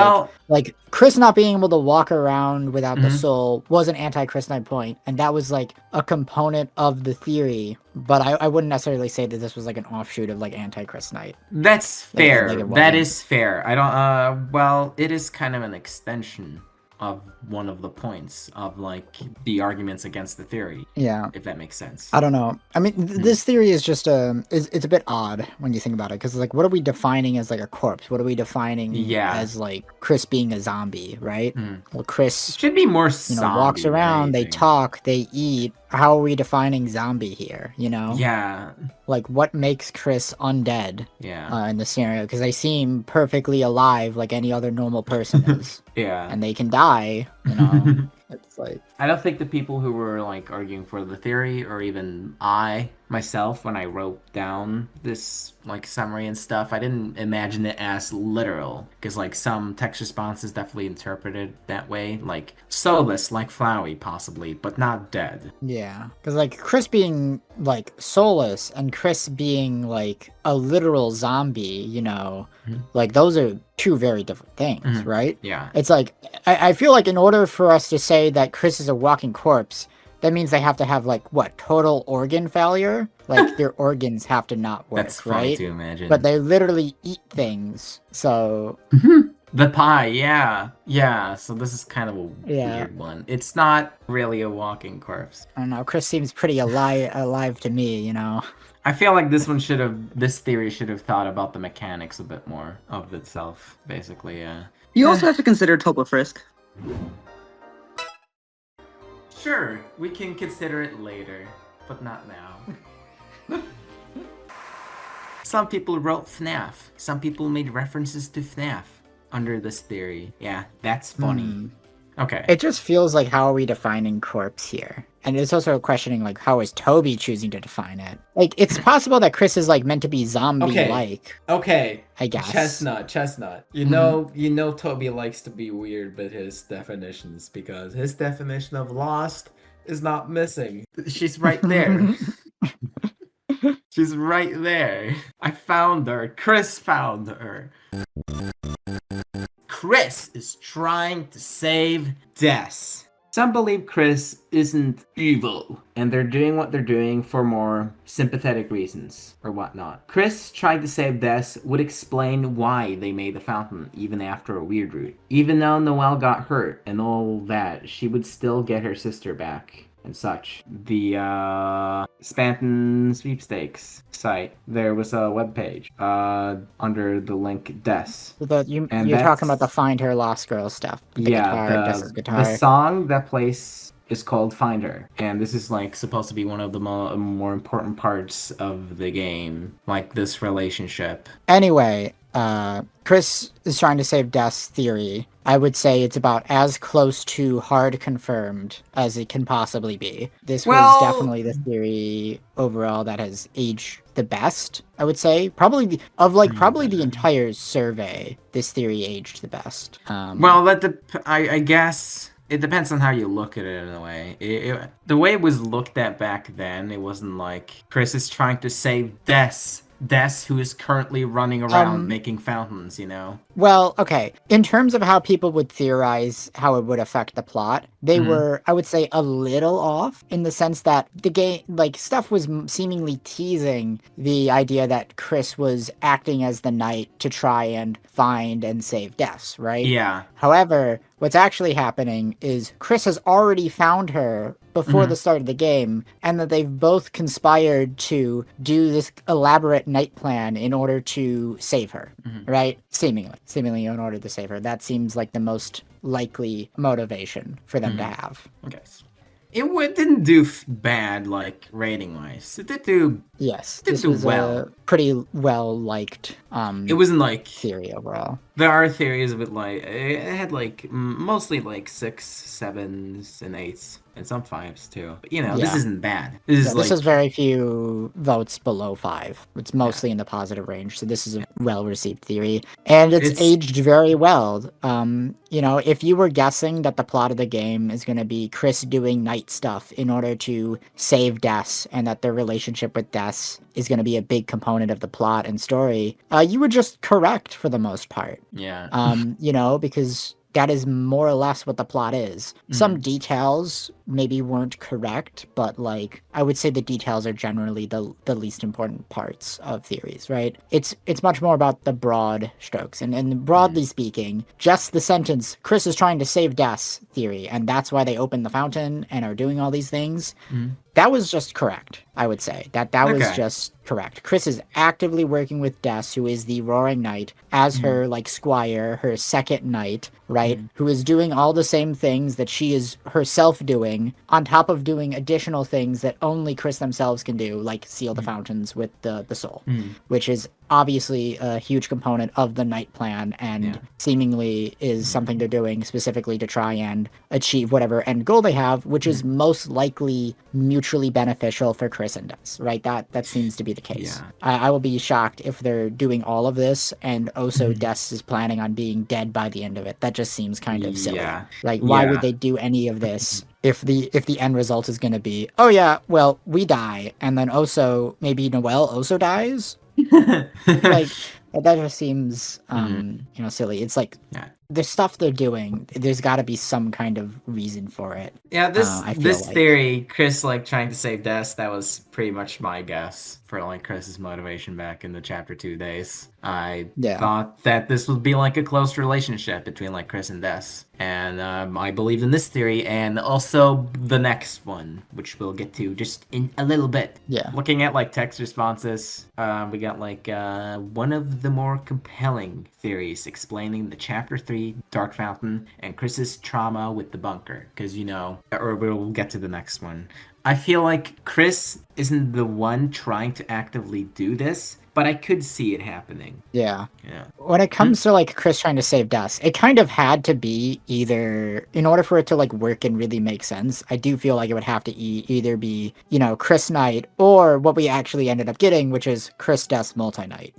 like Kris not being able to walk around without the soul was an anti-Kris Knight point, and that was like a component of the theory. But I wouldn't necessarily say that this was like an offshoot of like anti-Kris Knight. That's fair. That is fair. I don't well, it is kind of an extension of one of the points of like the arguments against the theory. Yeah. If that makes sense. I don't know. I mean, this theory is just it's a bit odd when you think about it, because like, what are we defining as like a corpse? What are we defining as like Kris being a zombie, right? Well, Kris should be more walks around, they talk, they eat. how are we defining zombie here, you know? Yeah. Like, what makes Kris undead Yeah. in the scenario? Because they seem perfectly alive like any other normal person is. Yeah. And they can die, you know? It's like... I don't think the people who were, like, arguing for the theory, or even I, myself, when I wrote down this, like, summary and stuff, I didn't imagine it as literal. Because, like, some text responses definitely interpreted that way. Like, soulless, like Flowey, possibly, but not dead. Yeah. Because, like, Kris being, like, soulless and Kris being, like, a literal zombie, you know, like, those are two very different things, right? Yeah. It's like, I feel like in order for us to say that Kris is a walking corpse, that means they have to have, like, what, total organ failure? Like, their organs have to not work, That's funny right? to imagine. But they literally eat things, so... The pie, yeah. Yeah, so this is kind of a weird one. It's not really a walking corpse. I don't know, Kris seems pretty alive to me, you know? I feel like this theory should have thought about the mechanics a bit more of itself, basically, yeah. You also have to consider Topa Frisk. Sure, we can consider it later, but not now. Some people wrote FNAF. Some people made references to FNAF under this theory. Yeah, that's funny. Okay. It just feels like, how are we defining corpse here? And it's also questioning, like, how is Toby choosing to define it? Like, it's possible that Kris is, like, meant to be zombie-like. Okay. I guess. Chestnut. You know Toby likes to be weird with his definitions, because his definition of lost is not missing. She's right there. She's right there. I found her. Kris found her. Kris is trying to save Des. Some believe Kris isn't evil, and they're doing what they're doing for more sympathetic reasons, or whatnot. Kris trying to save Des would explain why they made the fountain, even after a weird route. Even though Noelle got hurt and all that, she would still get her sister back. And such. The Spanton sweepstakes site, there was a webpage under the link Des. You're talking about the Find Her Lost Girl stuff. Des's guitar. The song that plays is called Find Her, and this is like supposed to be one of the more important parts of the game, like this relationship. Anyway, Kris is trying to save Des theory. I would say it's about as close to hard confirmed as it can possibly be. This was definitely the theory overall that has aged the best, I would say. Probably the entire survey, this theory aged the best. I guess it depends on how you look at it in a way. The way it was looked at back then, it wasn't like Kris is trying to save Des, who is currently running around making fountains, you know? Well, okay. In terms of how people would theorize how it would affect the plot, they were, I would say, a little off in the sense that the game, like, stuff was seemingly teasing the idea that Kris was acting as the knight to try and find and save Des, right? Yeah. However, what's actually happening is Kris has already found her before the start of the game, and that they've both conspired to do this elaborate night plan in order to save her, right? Seemingly in order to save her. That seems like the most likely motivation for them to have. Okay. It didn't do bad, like, rating-wise. It did do... Yes, this was well. a pretty well-liked it wasn't, like... theory overall. There are theories of it, like... It had, like, mostly, like, 6s, 7s, and 8s. And some 5s, too. But, you know, this isn't bad. This is very few votes below 5. It's mostly in the positive range, so this is a well-received theory. And it's aged very well. You know, if you were guessing that the plot of the game is going to be Kris doing night stuff in order to save Des, and that their relationship with Des is going to be a big component of the plot and story, you were just correct for the most part. Yeah. You know, because that is more or less what the plot is. Some details maybe weren't correct, but, like, I would say the details are generally the least important parts of theories, right? It's much more about the broad strokes. And broadly speaking, just the sentence, Kris is trying to save Des theory, and that's why they opened the fountain and are doing all these things. That was just correct, I would say. That was just correct. Kris is actively working with Des, who is the Roaring Knight, as her, like, squire, her second knight, right? Who is doing all the same things that she is herself doing doing, on top of doing additional things that only Kris themselves can do, like seal the fountains with the soul, which is obviously a huge component of the night plan, and seemingly is something they're doing specifically to try and achieve whatever end goal they have, which is most likely mutually beneficial for Kris and Des, right? That seems to be the case. I will be shocked if they're doing all of this and also Des is planning on being dead by the end of it. That just seems kind of silly. Like, why would they do any of this if the end result is going to be, oh yeah, well, we die, and then also maybe Noelle also dies? Like, that just seems silly. It's like the stuff they're doing, there's got to be some kind of reason for it. Yeah, this theory, Kris like trying to save Des, that was pretty much my guess for like Kris's motivation back in the chapter 2 days. I thought that this would be like a close relationship between like Kris and Des, and I believed in this theory, and also the next one, which we'll get to just in a little bit. Looking at like text responses, we got like one of the more compelling theories explaining the chapter 3 Dark Fountain and Kris's trauma with the bunker, because or we'll get to the next one. I feel like Kris isn't the one trying to actively do this, but I could see it happening. Yeah. When it comes to like Kris trying to save Des, it kind of had to be either, in order for it to like work and really make sense, I do feel like it would have to either be, Kris Knight, or what we actually ended up getting, which is Kris Des multi-night,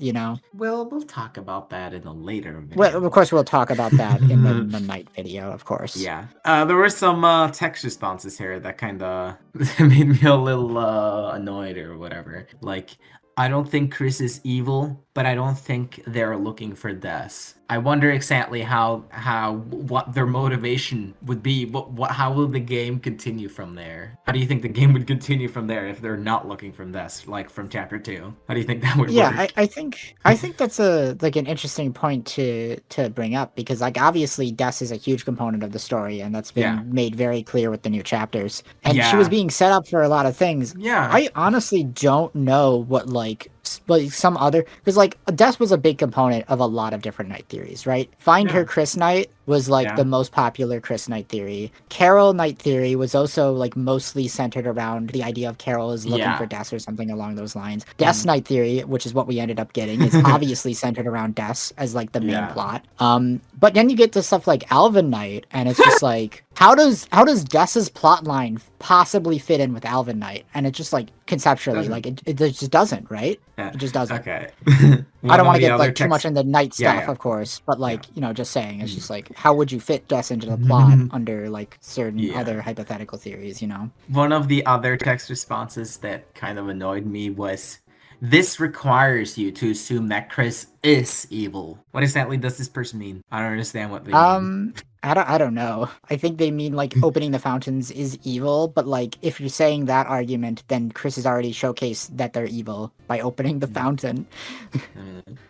Well, we'll talk about that in a later video. Well, of course we'll talk about that in the night video, of course. Yeah. There were some text responses here that kind of made me a little annoyed or whatever. Like, I don't think Kris is evil, but I don't think they're looking for Des. I wonder exactly what their motivation would be. How will the game continue from there? How do you think the game would continue from there if they're not looking from Des, like from chapter 2? How do you think that would work? I think that's an interesting point to bring up, because like obviously Des is a huge component of the story, and that's been made very clear with the new chapters. And she was being set up for a lot of things. I honestly don't know what like some other, because like Des was a big component of a lot of different night theories, right? Find her Kris Knight was like the most popular Kris Knight theory. Carol Knight theory was also like mostly centered around the idea of Carol is looking for Des or something along those lines. Des Knight theory, which is what we ended up getting, is obviously centered around Des as like the main plot. But then you get to stuff like Alvin Knight, and it's just like, how does Des's plot line possibly fit in with Alvin Knight? And it's just like conceptually, like it just doesn't, right? It just doesn't. Okay. I don't want to get like too much into night stuff, of course, but like just saying, it's just like, how would you fit Des into the plot under like certain other hypothetical theories? One of the other text responses that kind of annoyed me was, this requires you to assume that Kris is evil. What exactly does this person mean? I don't understand what they mean. I don't know. I think they mean like opening the fountains is evil, but like if you're saying that argument, then Kris has already showcased that they're evil by opening the fountain.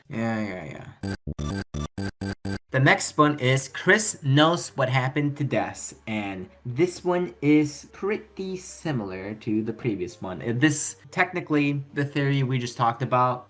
Yeah. The next one is Kris knows what happened to Des, and this one is pretty similar to the previous one. This, technically, the theory we just talked about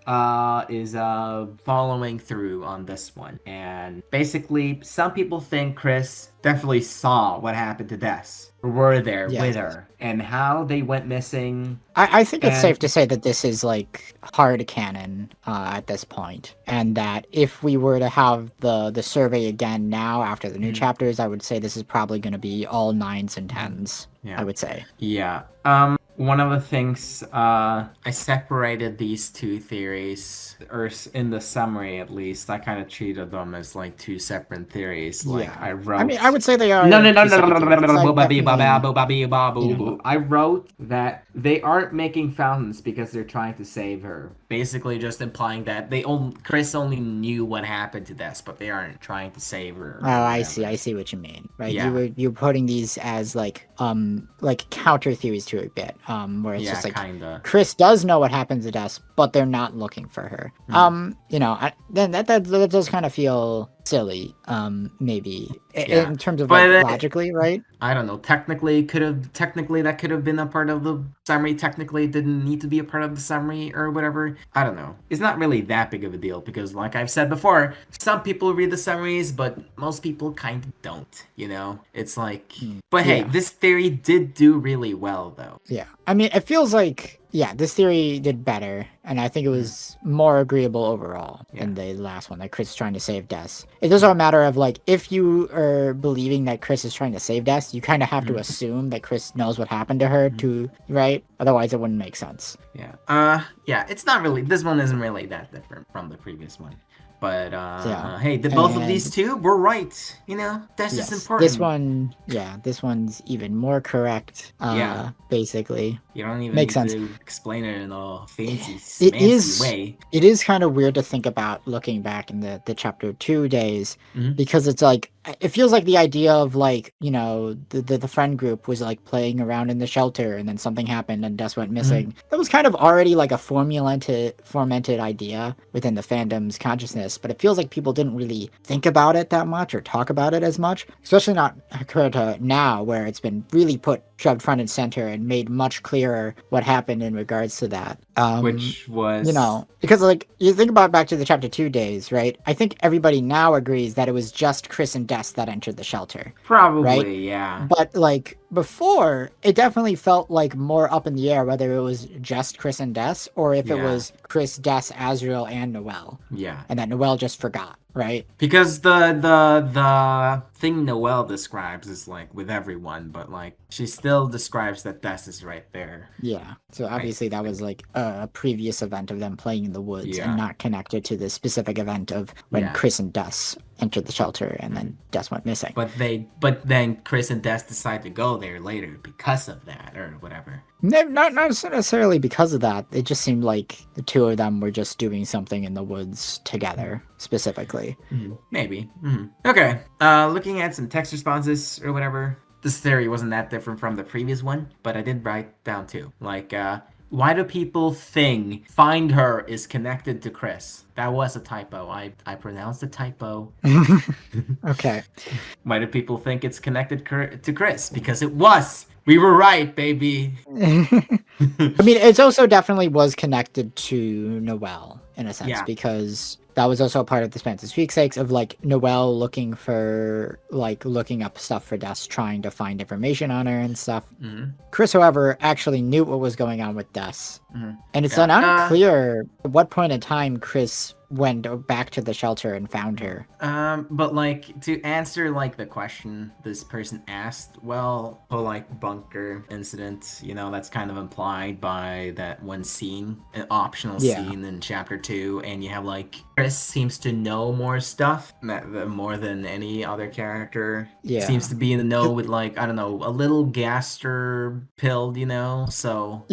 is following through on this one. And basically, some people think Kris definitely saw what happened to Des, or were there with her, and how they went missing. I think it's safe to say that this is like hard canon at this point, and that if we were to have the survey again now after the new chapters, I would say this is probably going to be all 9s and 10s. I would say. Yeah. One of the things, I separated these two theories, or in the summary at least, I kind of treated them as like two separate theories. Like I wrote. I mean, I would say they are. No. I wrote that they aren't making fountains because they're trying to save her. Basically, just implying that Kris only knew what happened to Des, but they aren't trying to save her. Oh, I see what you mean. Right? Yeah. You're putting these as like counter theories to it a bit. Where it's just like kinda. Kris does know what happens to Des, but they're not looking for her. Then that does kind of feel silly, maybe Yeah. in terms of But, like logically, right? I don't know. Technically, that could have been a part of the summary. Technically, it didn't need to be a part of the summary or whatever. I don't know. It's not really that big of a deal because, like I've said before, some people read the summaries, but most people kind of don't. You know, it's like. But hey, Yeah. this theory did do really well, though. Yeah. I mean, it feels like, yeah, this theory did better, and I think it was more agreeable overall than the last one, like Kris is trying to save Des. It's also a matter of, like, if you are believing that Kris is trying to save Des, you kind of have to assume that Kris knows what happened to her, right? Otherwise, it wouldn't make sense. Yeah. Yeah, it's not really, this one isn't really that different from the previous one. But, hey, both of these two were right. You know, that's just important. This one's even more correct, basically. You don't even Makes need sense. to explain it in a fancy way. It is kind of weird to think about looking back in the chapter 2 days, because it's like, it feels like the idea of like, you know, the friend group was like playing around in the shelter and then something happened and Des went missing. That was kind of already like a fomented idea within the fandom's consciousness, but it feels like people didn't really think about it that much or talk about it as much, especially not compared to now where it's been really shoved front and center and made much clearer what happened in regards to that. Which was... You know, because like, you think about back to the chapter 2 days, right? I think everybody now agrees that it was just Kris and Des that entered the shelter. Probably, right? yeah. But like, before, it definitely felt like more up in the air whether it was just Kris and Des or if it was Kris, Des, Azriel, and Noelle. Yeah. And that Noelle just forgot, right? Because the thing Noelle describes is like with everyone, but like she still describes that Des is right there. Yeah. So obviously that was like a previous event of them playing in the woods and not connected to the specific event of when Kris and Des entered the shelter and then Des went missing. But then Kris and Des decide to go there later because of that or whatever. Not necessarily because of that. It just seemed like the two of them were just doing something in the woods together, specifically. Maybe. Okay. Looking at some text responses or whatever. This theory wasn't that different from the previous one, but I did write down too. Like, why do people think Find Her is connected to Kris? That was a typo. I pronounced a typo. Okay. Why do people think it's connected to Kris? Because it was. We were right, baby. I mean, it also definitely was connected to Noelle in a sense, because that was also a part of the Spencer Sweepstakes of like Noelle looking up stuff for Des, trying to find information on her and stuff. Kris, however, actually knew what was going on with Des. And it's unclear at what point in time Kris went back to the shelter and found her. But like, to answer like the question this person asked, well, whole like bunker incident, you know, that's kind of implied by that one scene, an optional scene in chapter 2, and you have like Kris seems to know more stuff more than any other character. Seems to be in the know with like, I don't know, a little gaster pilled, you know, so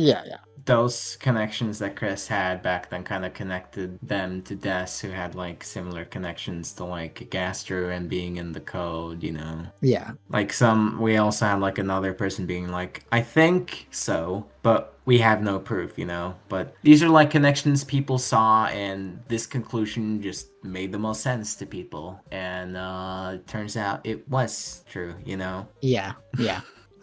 those connections that Kris had back then kind of connected them to Des, who had like similar connections to like Gaster and being in the code, you know? Yeah. Like we also had like another person being like, I think so, but we have no proof, you know? But these are like connections people saw, and this conclusion just made the most sense to people. And it turns out it was true, you know? Yeah.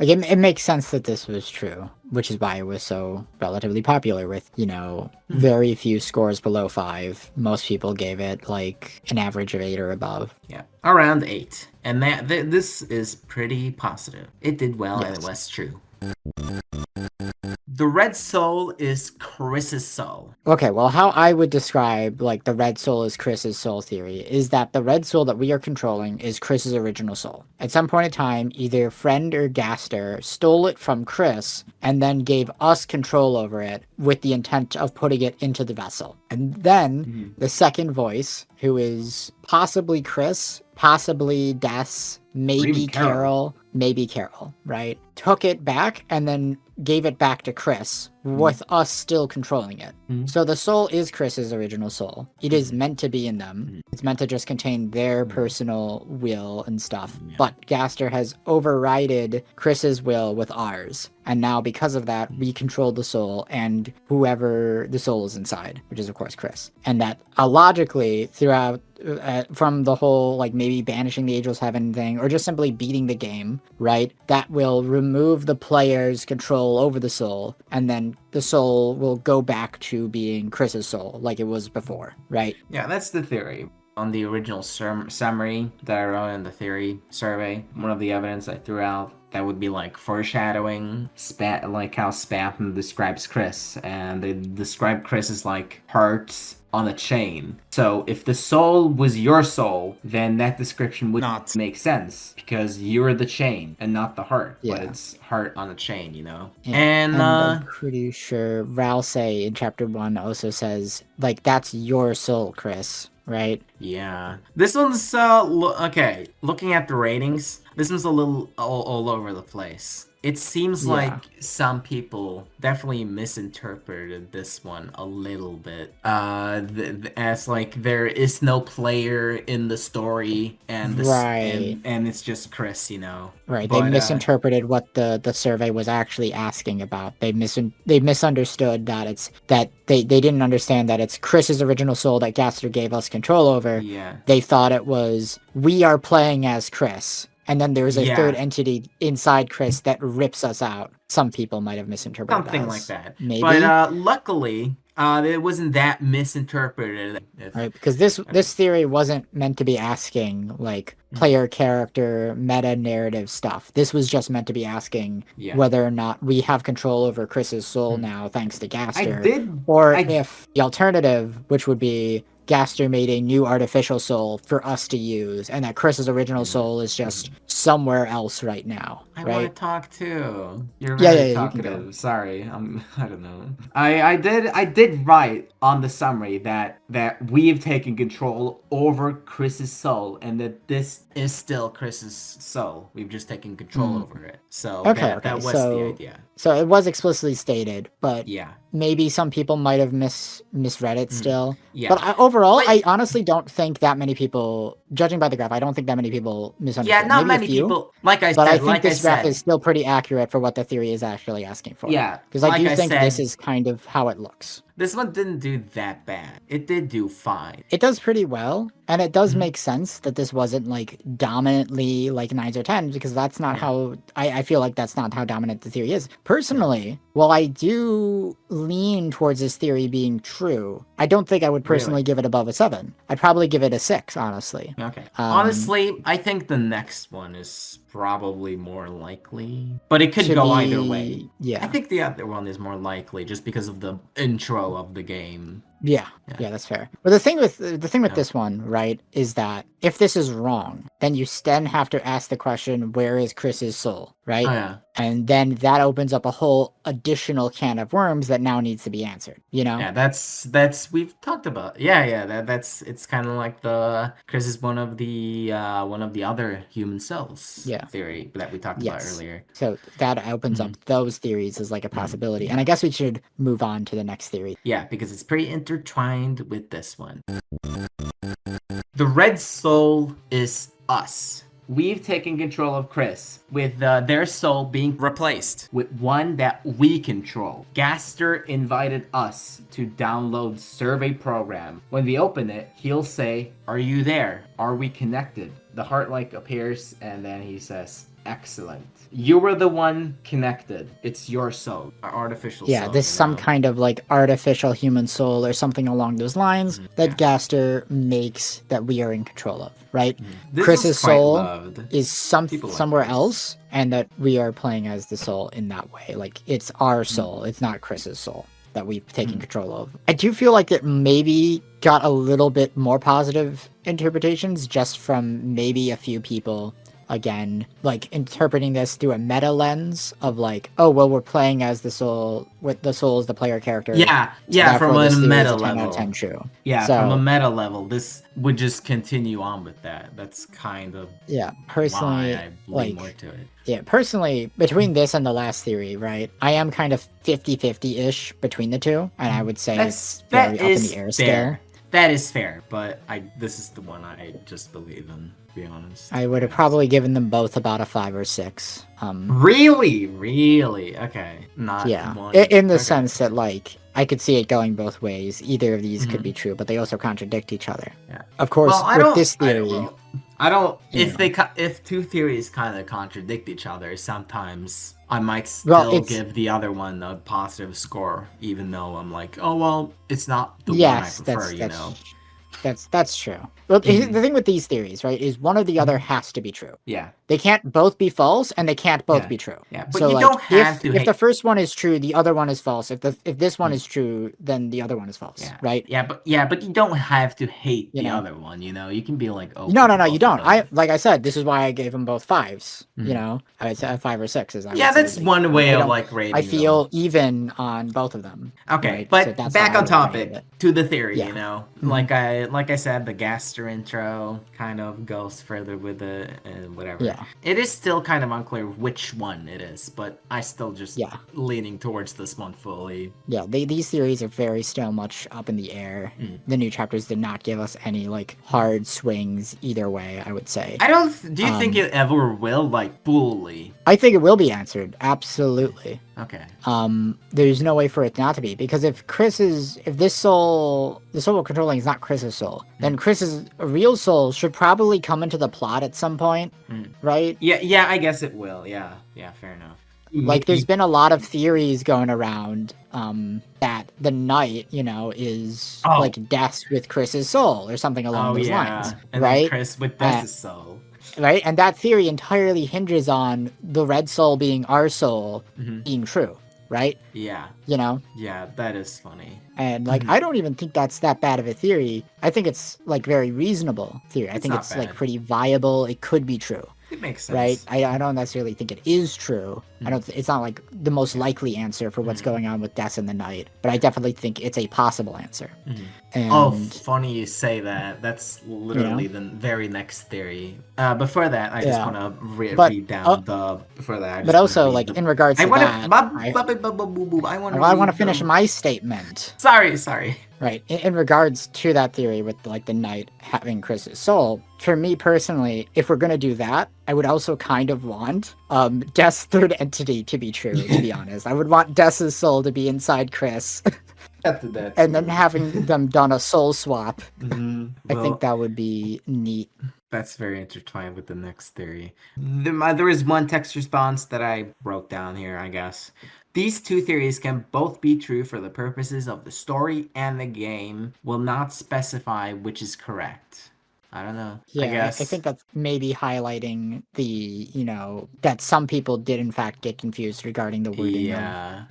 Like, it makes sense that this was true, which is why it was so relatively popular with, you know, very few scores below 5. Most people gave it, like, an average of 8 or above. Yeah, around 8. And this is pretty positive. It did well, and it was true. The red soul is Kris's soul. Okay, well, how I would describe, like, the red soul is Kris's soul theory is that the red soul that we are controlling is Kris's original soul. At some point in time, either Friend or Gaster stole it from Kris and then gave us control over it with the intent of putting it into the vessel. And then the second voice, who is possibly Kris, possibly Des, maybe Carol, maybe Carol, right? Took it back and then gave it back to Kris with us still controlling it. So the soul is Chris's original soul. It is meant to be in them. It's meant to just contain their personal will and stuff. But Gaster has overrided Chris's will with ours. And now because of that, we control the soul and whoever the soul is inside, which is of course Kris. And that logically throughout from the whole like maybe banishing the Ageless Heaven thing or just simply beating the game, right? That will remove the player's control over the soul, and then the soul will go back to being Chris's soul like it was before, right? Yeah, that's the theory. On the original summary that I wrote in the theory survey, one of the evidence I threw out that would be like foreshadowing, like how Spam describes Kris, and they describe Kris as like hearts on a chain. So if the soul was your soul, then that description would not make sense because you're the chain and not the heart. Yeah. But it's heart on a chain, you know? And I'm pretty sure Ralsei in chapter 1 also says, like, that's your soul, Kris, right? Yeah. This one's, okay, looking at the ratings, this one's a little all over the place. It seems like some people definitely misinterpreted this one a little bit. As like there is no player in the story, and and it's just Kris, you know. Right. But, they misinterpreted what the survey was actually asking about. They misunderstood that they didn't understand that it's Chris's original soul that Gaster gave us control over. Yeah. They thought it was we are playing as Kris. And then there's a third entity inside Kris that rips us out. Some people might have misinterpreted something like that. Maybe. But luckily, it wasn't that misinterpreted. Right, because this theory wasn't meant to be asking like player character meta narrative stuff. This was just meant to be asking whether or not we have control over Chris's soul now, thanks to Gaster. If the alternative, which would be Gaster made a new artificial soul for us to use, and that Chris's original soul is just somewhere else right now. I right? want to talk too. You're very talkative. Sorry, I don't know. I did write on the summary that we've taken control over Chris's soul, and that this is still Chris's soul. We've just taken control over it. So that was the idea. So it was explicitly stated, but yeah. Maybe some people might have misread it still. Yeah. But overall, I honestly don't think that many people, judging by the graph, I don't think that many people misunderstood. Yeah, not maybe many people. Like I said, but I think this graph is still pretty accurate for what the theory is actually asking for. Yeah. Because I do think this is kind of how it looks. This one didn't do that bad. It did do fine. It does pretty well, and it does make sense that this wasn't like dominantly like 9s or 10s, because that's not how I feel like that's not how dominant the theory is. Personally, while I do lean towards this theory being true, I don't think I would personally give it above a 7. I'd probably give it a 6, honestly. Okay. Honestly, I think the next one is probably more likely, but it could go either way. Yeah. I think the other one is more likely just because of the intro of the game. Yeah, that's fair. But the thing with this one, right, is that if this is wrong, then you then have to ask the question, where is Chris's soul, right? Oh, yeah. And then that opens up a whole additional can of worms that now needs to be answered, you know? Yeah, that's we've talked about. Yeah, that's it's kind of like the Kris is one of the other human cells theory that we talked about earlier. So that opens up those theories as like a possibility. And I guess we should move on to the next theory. Yeah, because it's pretty intertwined with this one. The red soul is us. We've taken control of Kris, with their soul being replaced with one that we control. Gaster invited us to download survey program. When we open it, he'll say, "Are you there? Are we connected?" The heart like appears, and then he says, "Excellent. You were the one connected. It's your soul." Our artificial soul. Yeah, this some kind of like artificial human soul or something along those lines that Gaster makes that we are in control of, right? Chris's soul is somewhere else, and that we are playing as the soul in that way. Like, it's our soul. It's not Chris's soul that we've taken control of. I do feel like it maybe got a little bit more positive interpretations just from maybe a few people again, like interpreting this through a meta lens of like, oh well, we're playing as the soul, with the soul as the player character. Yeah, so from therefore a this theory is meta a 10 out level. of 10 true. Yeah, So- from a meta level, this would just continue on with that. That's kind of Yeah, personally, why I lean like, more to it. yeah, personally, between this and the last theory, right, I am kind of 50-50-ish between the two, and I would say it's very up in the air still. That is fair, but this is the one I just believe in, to be honest. I would have probably given them both about a 5 or 6. Really? Okay. Not Yeah, one. in the Okay. sense that, like, I could see it going both ways. Either of these could be true, but they also contradict each other. Yeah. Of course, Well, with this theory... I don't. Yeah. If two theories kind of contradict each other, sometimes I might still give the other one a positive score, even though I'm like, oh well, it's not the one I prefer. That's true. Well, the thing with these theories, right, is one or the other has to be true. Yeah. They can't both be false, and they can't both be true. Yeah, but so, you like, don't have to. If the first one is true, the other one is false. If this one is true, then the other one is false. Yeah. Right? But you don't have to hate the other one. You know, you can be like, oh. No, you don't. Like I said, this is why I gave them both 5s. You know, I said 5 or 6s. That's one way of like rating. I feel even on both of them. Okay, right? but So that's back how I on would topic rate it. to the theory. Yeah. You know, like I said, the Gaster intro kind of goes further with it and whatever. Yeah. It is still kind of unclear which one it is, but I still just leaning towards this one fully. Yeah, these theories are very still much up in the air. The new chapters did not give us any like hard swings either way, I would say. Do you think it ever will, like, fully? I think it will be answered, absolutely. Okay. There's no way for it not to be, because if the soul we're controlling is not Chris's soul, then Chris's real soul should probably come into the plot at some point, right? Yeah, I guess it will. Yeah, fair enough. Like, there's been a lot of theories going around that the night, you know, is like Death with Chris's soul or something along those lines, and right? Then Kris with Death's soul. Right, and that theory entirely hinges on the red soul being our soul being true, right? Yeah. You know? Yeah, that is funny. And, like, I don't even think that's that bad of a theory. I think it's, like, very reasonable theory. I think it's, like, pretty viable. It could be true. It makes sense. Right? I don't necessarily think it is true. It's not, like, the most likely answer for what's going on with Death in the Night. But I definitely think it's a possible answer. And, funny you say that. That's literally the very next theory. Before that, I just want to read down before that. But also, like, in regards to that... I want to finish my statement. Sorry. Right. In regards to that theory with, like, the knight having Chris's soul, for me personally, if we're going to do that, I would also kind of want Death's third entity to be true, to be honest. I would want Death's soul to be inside Kris. And then having them done a soul swap. I think that would be neat. That's very intertwined with the next theory. There is one text response that I wrote down here, I guess. These two theories can both be true for the purposes of the story and the game. Will not specify which is correct. I don't know. Yeah, I guess. I think that's maybe highlighting the, you know, that some people did in fact get confused regarding the wording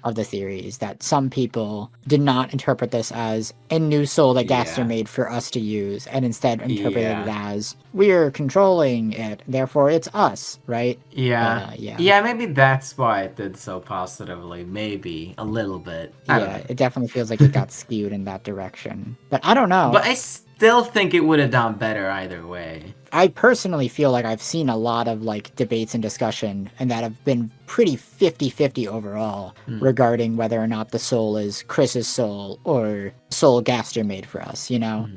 of the theories. That some people did not interpret this as a new soul that Gaster made for us to use, and instead interpreted it as, we're controlling it, therefore it's us, right? Yeah, maybe that's why it did so positively. Maybe a little bit. Yeah, it definitely feels like it got skewed in that direction. But I don't know. But I still think it would have done better either way. I personally feel like I've seen a lot of, like, debates and discussion, and that have been pretty 50-50 overall regarding whether or not the soul is Chris's soul or soul Gaster made for us, you know?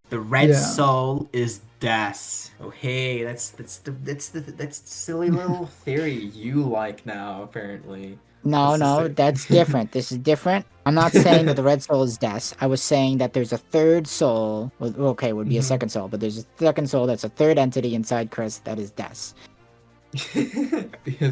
The red soul is Death. Oh hey, that's the silly little theory you like now, apparently. No, that's different. This is different. I'm not saying that the red soul is Death. I was saying that there's a third soul. Well, okay, would be a second soul, but there's a second soul that's a third entity inside Kris that is Death.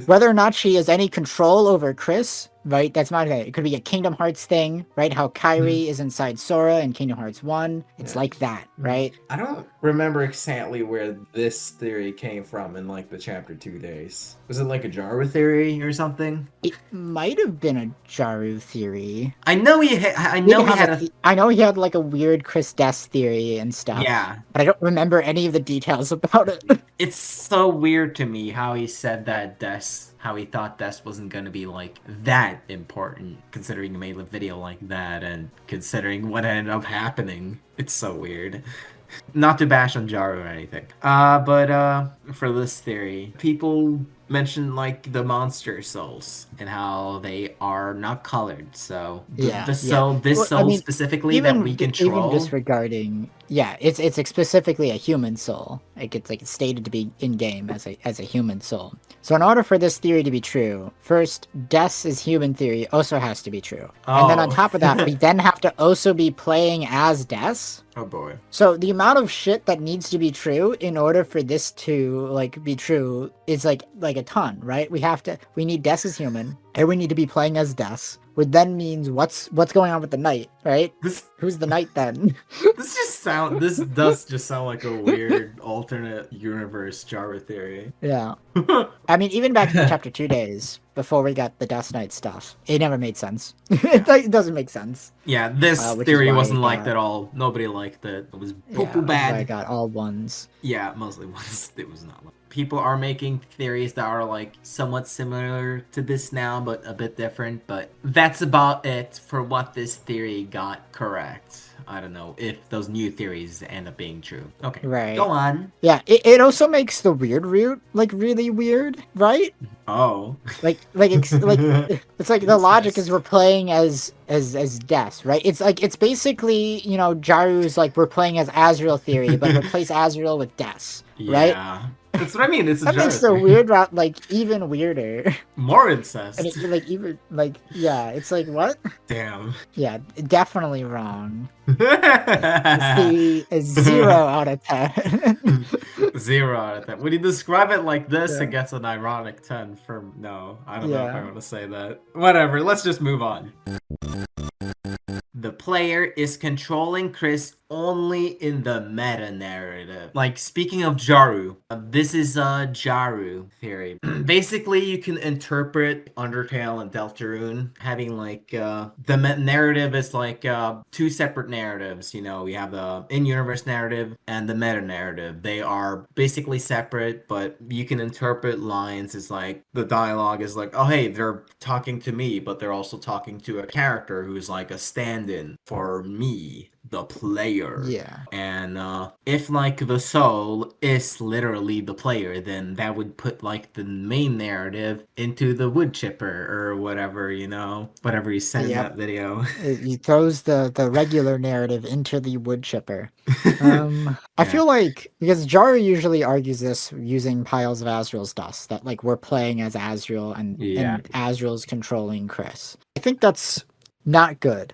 Whether or not she has any control over Kris right? That's not it. It could be a Kingdom Hearts thing, right? How Kairi is inside Sora in Kingdom Hearts 1. It's like that, right? I don't remember exactly where this theory came from in like the chapter 2 days. Was it like a Jara theory or something? It might have been a Jaru theory. I know he had like a weird Chris Des theory and stuff. Yeah. But I don't remember any of the details about it. It's so weird to me how he said that how he thought Des wasn't gonna be like that important, considering he made a video like that and considering what ended up happening. It's so weird. Not to bash on Jaro or anything. But for this theory, people mentioned like the monster souls and how they are not colored. So this soul specifically that we control. Even disregarding, it's specifically a human soul. It's stated to be in game as a human soul. So in order for this theory to be true, first Des' human theory also has to be true, and then on top of that, we then have to also be playing as Des. Oh boy. So the amount of shit that needs to be true in order for this to be true is like a ton, right? We need Des as human, and we need to be playing as Des, which then means what's going on with the knight, right? Who's the knight then? This does just sound like a weird alternate universe Jara theory. Yeah. I mean, even back in chapter 2 days, before we got the Death Knight stuff, it never made sense. It doesn't make sense. Yeah, this theory wasn't liked at all. Nobody liked it. It was poo-poo bad. I got all ones. Yeah, mostly ones. It was not. People are making theories that are like somewhat similar to this now, but a bit different. But that's about it for what this theory got correct. I don't know if those new theories end up being true. Okay, right. Go on. Yeah, it also makes the weird route like really weird, right? Oh, it's like the logic is we're playing as Des, right? It's basically Jaru's like we're playing as Azrael theory, but replace Azrael with Des, right? Yeah. That's what I mean. It's that makes the weird route even weirder. More incest. And it's like what? Damn. Yeah, definitely wrong. See, a 0 out of 10. 0 out of 10. When you describe it like this, it gets an ironic 10 for no. I don't know if I want to say that. Whatever. Let's just move on. The player is controlling Kris only in the meta narrative. Like, speaking of Jaru, this is a Jaru theory. Basically, you can interpret Undertale and Deltarune having like the narrative is like 2 separate narratives. We have the in-universe narrative and the meta narrative. They are basically separate, but you can interpret lines as like the dialogue is like, oh hey, they're talking to me, but they're also talking to a character who's like a stand-in for me, the player. Yeah. And if like the soul is literally the player, then that would put like the main narrative into the wood chipper or whatever, whatever he said in that video. He throws the regular narrative into the wood chipper. I feel like because Jara usually argues this using piles of Azrael's dust, that like we're playing as Azrael and Azrael's controlling Kris. I think that's not good.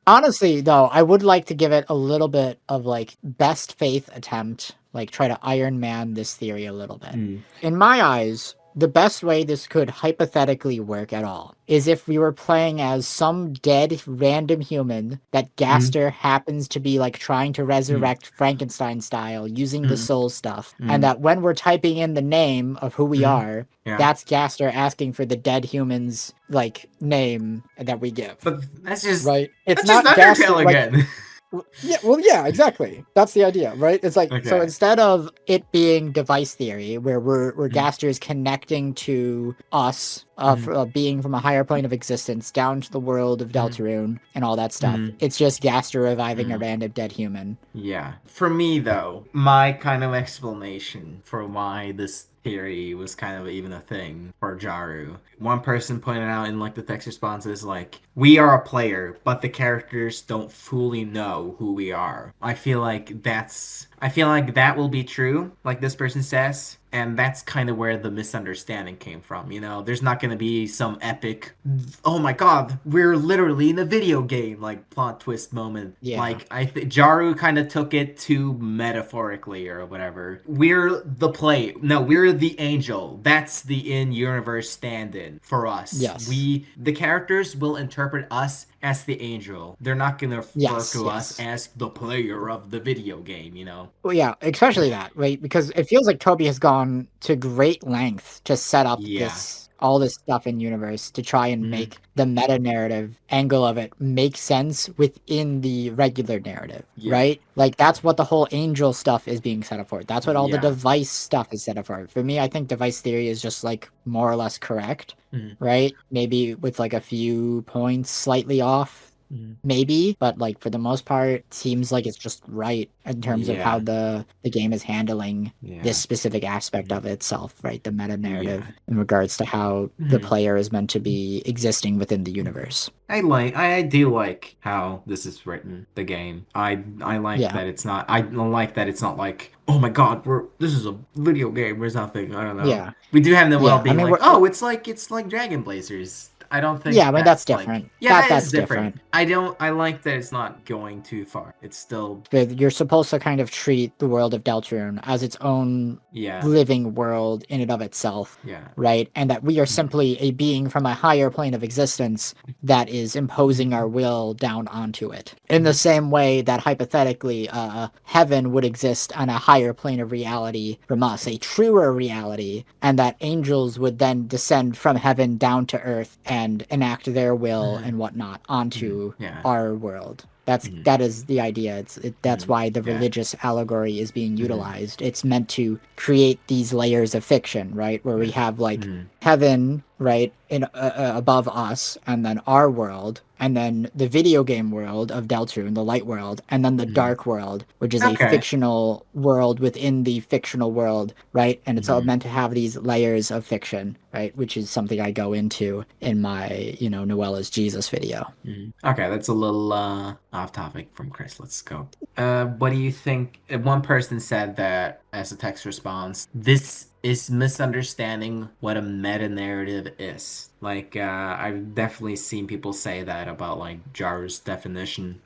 Honestly, though, I would like to give it a little bit of like best faith attempt, like try to Iron Man this theory a little bit. In my eyes, the best way this could hypothetically work at all is if we were playing as some dead random human that Gaster happens to be like trying to resurrect Frankenstein style using the soul stuff. And that when we're typing in the name of who we are, that's Gaster asking for the dead human's like name that we give. But that's just right. It's that's not just Gaster, Undertale again. Yeah, exactly. That's the idea, right? It's like, so instead of it being device theory, where Gaster is connecting to us, being from a higher plane of existence down to the world of Deltarune and all that stuff, it's just Gaster reviving a random dead human. Yeah. For me, though, my kind of explanation for why this theory was kind of even a thing for Jaru. One person pointed out in like the text responses, like, we are a player, but the characters don't fully know who we are. I feel like that's I feel like that will be true, like this person says. And that's kind of where the misunderstanding came from, you know? There's not going to be some epic, oh my god, we're literally in a video game, like plot twist moment. Yeah. Like, Jaru kind of took it too metaphorically or whatever. We're we're the angel. That's the in-universe stand-in for us. Yes. The characters will interpret us as the angel. They're not going to refer to us as the player of the video game, you know? Well, yeah, especially that, right? Because it feels like Toby has gone to great lengths to set up all this stuff in universe to try and make the meta narrative angle of it make sense within the regular narrative, right? Like that's what the whole angel stuff is being set up for. That's what all the device stuff is set up for. For me, I think device theory is just like more or less correct, right? Maybe with like a few points slightly off. Maybe, but like for the most part, seems like it's just right in terms of how the game is handling this specific aspect of itself, right? The meta narrative in regards to how the player is meant to be existing within the universe. I do like how this is written, the game. I like that it's not. I like that it's not like, oh my god, this is a video game or something. I don't know. Yeah, we do have Noel being I mean, like, oh, it's like Dragon Blazers. I don't think. Yeah, I mean that's different. That's different. I like that it's not going too far. It's still. You're supposed to kind of treat the world of Deltarune as its own living world in and of itself. Yeah. Right, and that we are simply a being from a higher plane of existence that is imposing our will down onto it. In the same way that hypothetically, heaven would exist on a higher plane of reality from us, a truer reality, and that angels would then descend from heaven down to earth and enact their will and whatnot onto our world. That is the idea. That's why the religious allegory is being utilized. It's meant to create these layers of fiction, right? Where we have like heaven, right, in above us, and then our world, and then the video game world of Deltarune, the light world, and then the dark world, which is a fictional world within the fictional world, right? And it's all meant to have these layers of fiction, right? Which is something I go into in my, Noella's Jesus video. Okay, that's a little off topic from Kris. Let's go. What do you think? One person said that as a text response, this is misunderstanding what a meta narrative is. Like, I've definitely seen people say that about like Jaru's definition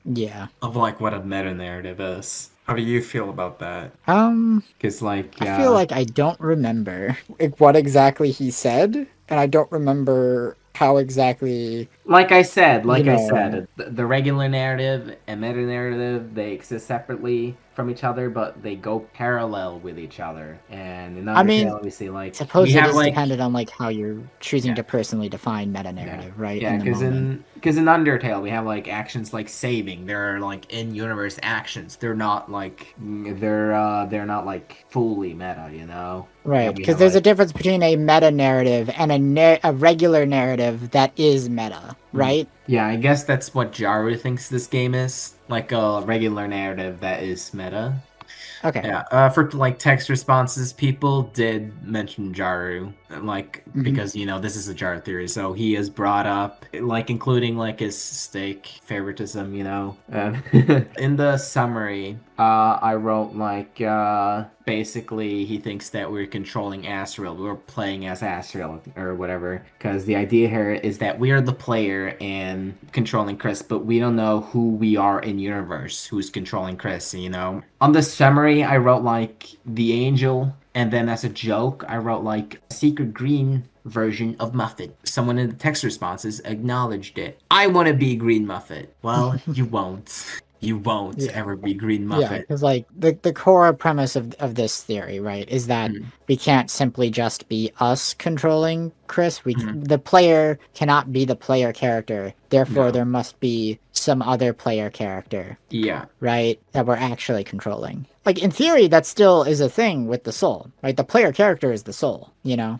of like what a meta narrative is. How do you feel about that? Because like I feel like I don't remember what exactly he said, and I don't remember how exactly. Like I said, the regular narrative and meta narrative, they exist separately from each other, but they go parallel with each other. And in Undertale, obviously, like suppose it is dependent on like how you're choosing to personally define meta narrative, right? Yeah, because in Undertale, we have like actions like saving. They're like in-universe actions. They're not like fully meta, you know? Right, because there's a difference between a meta narrative and a regular narrative that is meta, right? Yeah, I guess that's what Jaru thinks this game is. Like a regular narrative that is meta. Okay. Yeah, for like text responses, people did mention Jaru, like because this is a Tera Theory, so he is brought up, like including like his steak favoritism, In the summary, I wrote like basically he thinks that we're controlling Asriel, we're playing as Asriel or whatever, because the idea here is that we are the player and controlling Kris, but we don't know who we are in universe, who's controlling Kris, On the summary, I wrote like the angel, and then as a joke, I wrote like a secret green version of Muffet. Someone in the text responses acknowledged it. I want to be Green Muffet. Well, you won't. You won't ever be Green Muffet. Yeah, because like the core premise of this theory, right, is that we can't simply just be us controlling Kris. The player cannot be the player character. Therefore, there must be some other player character. Yeah. Right, that we're actually controlling. Like in theory, that still is a thing with the soul. Right, the player character is the soul. Yeah.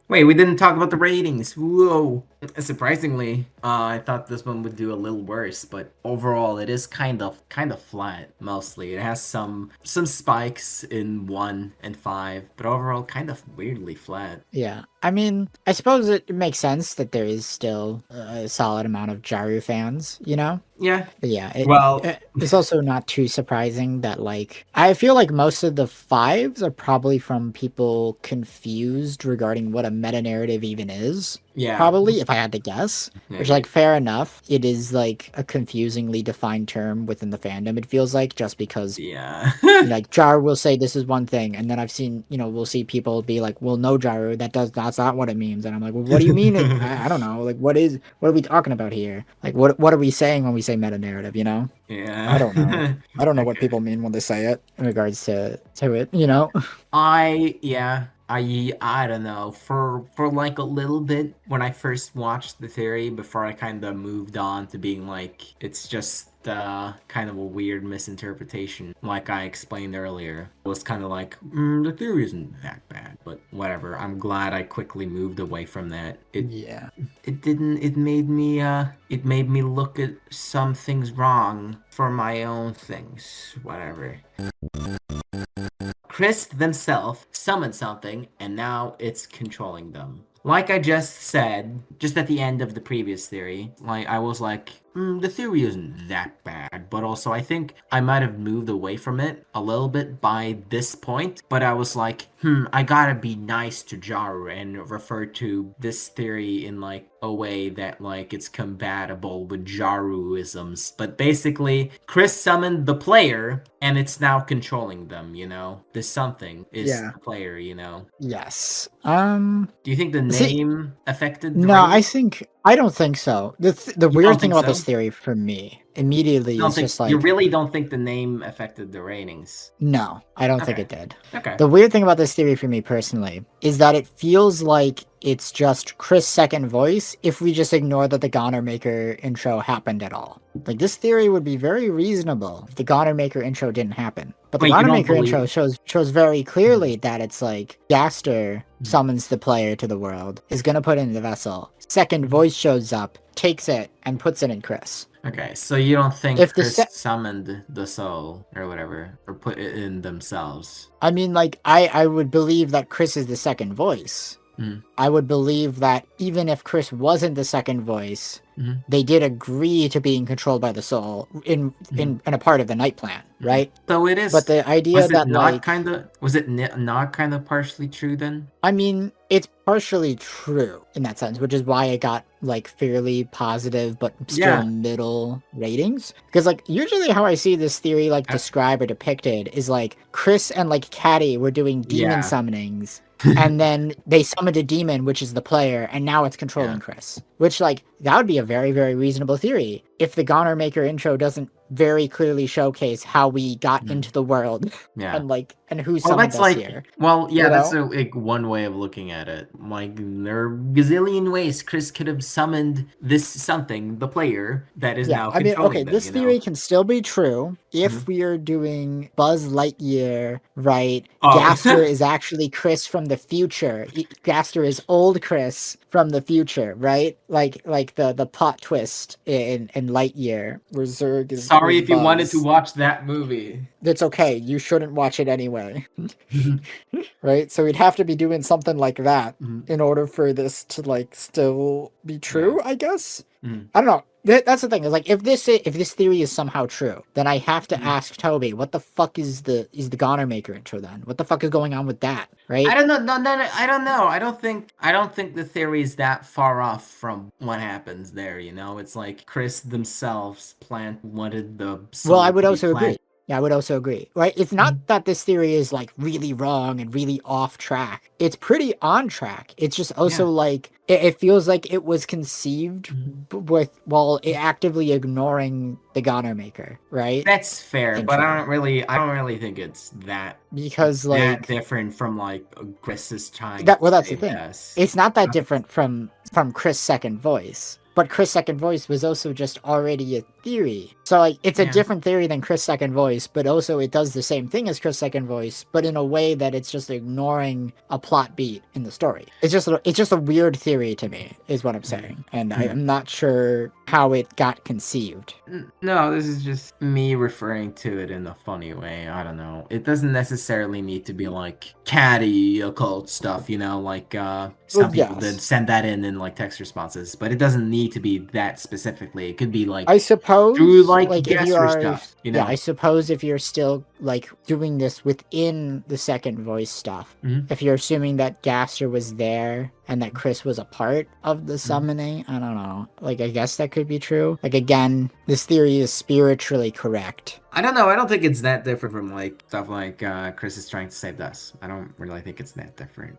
Wait, we didn't talk about the ratings. Whoa. Surprisingly, I thought this one would do a little worse, but overall, it is kind of flat. Mostly, it has some spikes in 1 and 5, but overall, kind of weirdly flat. Yeah. I mean, I suppose it makes sense that there is still a solid amount of Jaru fans, you know? Yeah. But yeah, Well, it's also not too surprising that, like, I feel like most of the 5s are probably from people confused regarding what a meta narrative even is. yeah. Probably, if I had to guess. Yeah, Which, like, fair enough. It is, like, a confusingly defined term within the fandom, it feels like, just because yeah. like Jar will say this is one thing, and then I've seen, we'll see people be like, well, no, Jaru, that's not what it means. And I'm like, well, what do you mean? I don't know. Like, what are we talking about here? Like, what are we saying when we say meta narrative, Yeah. I don't know. I don't know what Okay. people mean when they say it in regards to it, I don't know. For like a little bit when I first watched the theory before I kind of moved on to being like it's just kind of a weird misinterpretation like I explained earlier. It was kind of like the theory isn't that bad, but whatever. I'm glad I quickly moved away from that. Yeah. It made me look at some things wrong for my own things. Whatever. Kris themselves summoned something, and now it's controlling them. Like I just said, just at the end of the previous theory, like I was like, the theory isn't that bad, but also I think I might have moved away from it a little bit by this point, but I was like, I gotta be nice to Jaru and refer to this theory in like a way that like it's compatible with Jaruisms. But basically, Kris summoned the player and it's now controlling them, This something is the player, Yes. Do you think the See, name affected the no, rating? I don't think so. The You don't weird thing think about so? this theory for me immediately is just You like, really don't think the name affected the ratings? no, I don't think Okay. it did. Okay. The weird thing about this theory for me personally is that it feels like it's just Kris' second voice if we just ignore that the Goner Maker intro happened at all. Like, this theory would be very reasonable if the Goner Maker intro didn't happen. But the Wait, you Goner don't Maker intro believe? shows very clearly that it's like Gaster summons the player to the world, is gonna put it in the vessel. Second voice shows up, takes it, and puts it in Kris. Okay, so you don't think If the Kris summoned the soul or whatever, or put it in themselves? I mean, like, I would believe that Kris is the second voice. I would believe that even if Kris wasn't the second voice, they did agree to being controlled by the soul in a part of the night plan, right? So it is. But the idea was it that not like kind of not kind of partially true then? I mean, it's partially true in that sense, which is why it got like fairly positive but still middle ratings. Because like usually how I see this theory like described or depicted is like Kris and like Catty were doing demon summonings. And then they summoned a demon, which is the player, and now it's controlling Kris. Which, like, that would be a very, very reasonable theory if the Goner Maker intro doesn't very clearly showcase how we got into the world and who summoned us here. Well, yeah, that's like one way of looking at it. Like there are gazillion ways Kris could have summoned this something, the player, that is now controlling them. This theory can still be true if we are doing Buzz Lightyear, right? Gaster is actually Kris from the future. Gaster is old Kris from the future, right? Like the plot twist in Lightyear where Zurg is. Sorry if you wanted to watch that movie. That's okay. You shouldn't watch it anyway. Right? So we'd have to be doing something like that in order for this to like still be true, I guess. I don't know. That's the thing. Is like if this theory is somehow true, then I have to ask Toby, what the fuck is the Goner Maker intro then? What the fuck is going on with that? Right? I don't know. No, I don't know. I don't think the theory is that far off from what happens there. It's like Kris themselves wanted the soul. Well, I would also agree. Yeah, I would also agree. Right? It's not that this theory is like really wrong and really off track. It's pretty on track. It's just also like it feels like it was conceived while actively ignoring the Goner Maker, right? That's fair, but I don't really think it's that because like that different from like Kris's trying. That's the thing. It's not that different from Kris' second voice. but Kris Second Voice was also just already a theory. So like it's a different theory than Kris Second Voice, but also it does the same thing as Kris Second Voice, but in a way that it's just ignoring a plot beat in the story. It's just a weird theory to me, is what I'm saying, and I'm not sure how it got conceived. No, this is just me referring to it in a funny way. I don't know. It doesn't necessarily need to be like catty occult stuff, you know, like some people did send that in like text responses, but it doesn't need to be that specifically. It could be like, I suppose, through like if you are stuff, you know. Yeah, I suppose if you're still like doing this within the Second Voice stuff, if you're assuming that Gaspard was there and that Kris was a part of the summoning, I don't know. Like, I guess that could be true. Like, again, this theory is spiritually correct. I don't know. I don't think it's that different from like stuff like Kris is trying to save us. I don't really think it's that different.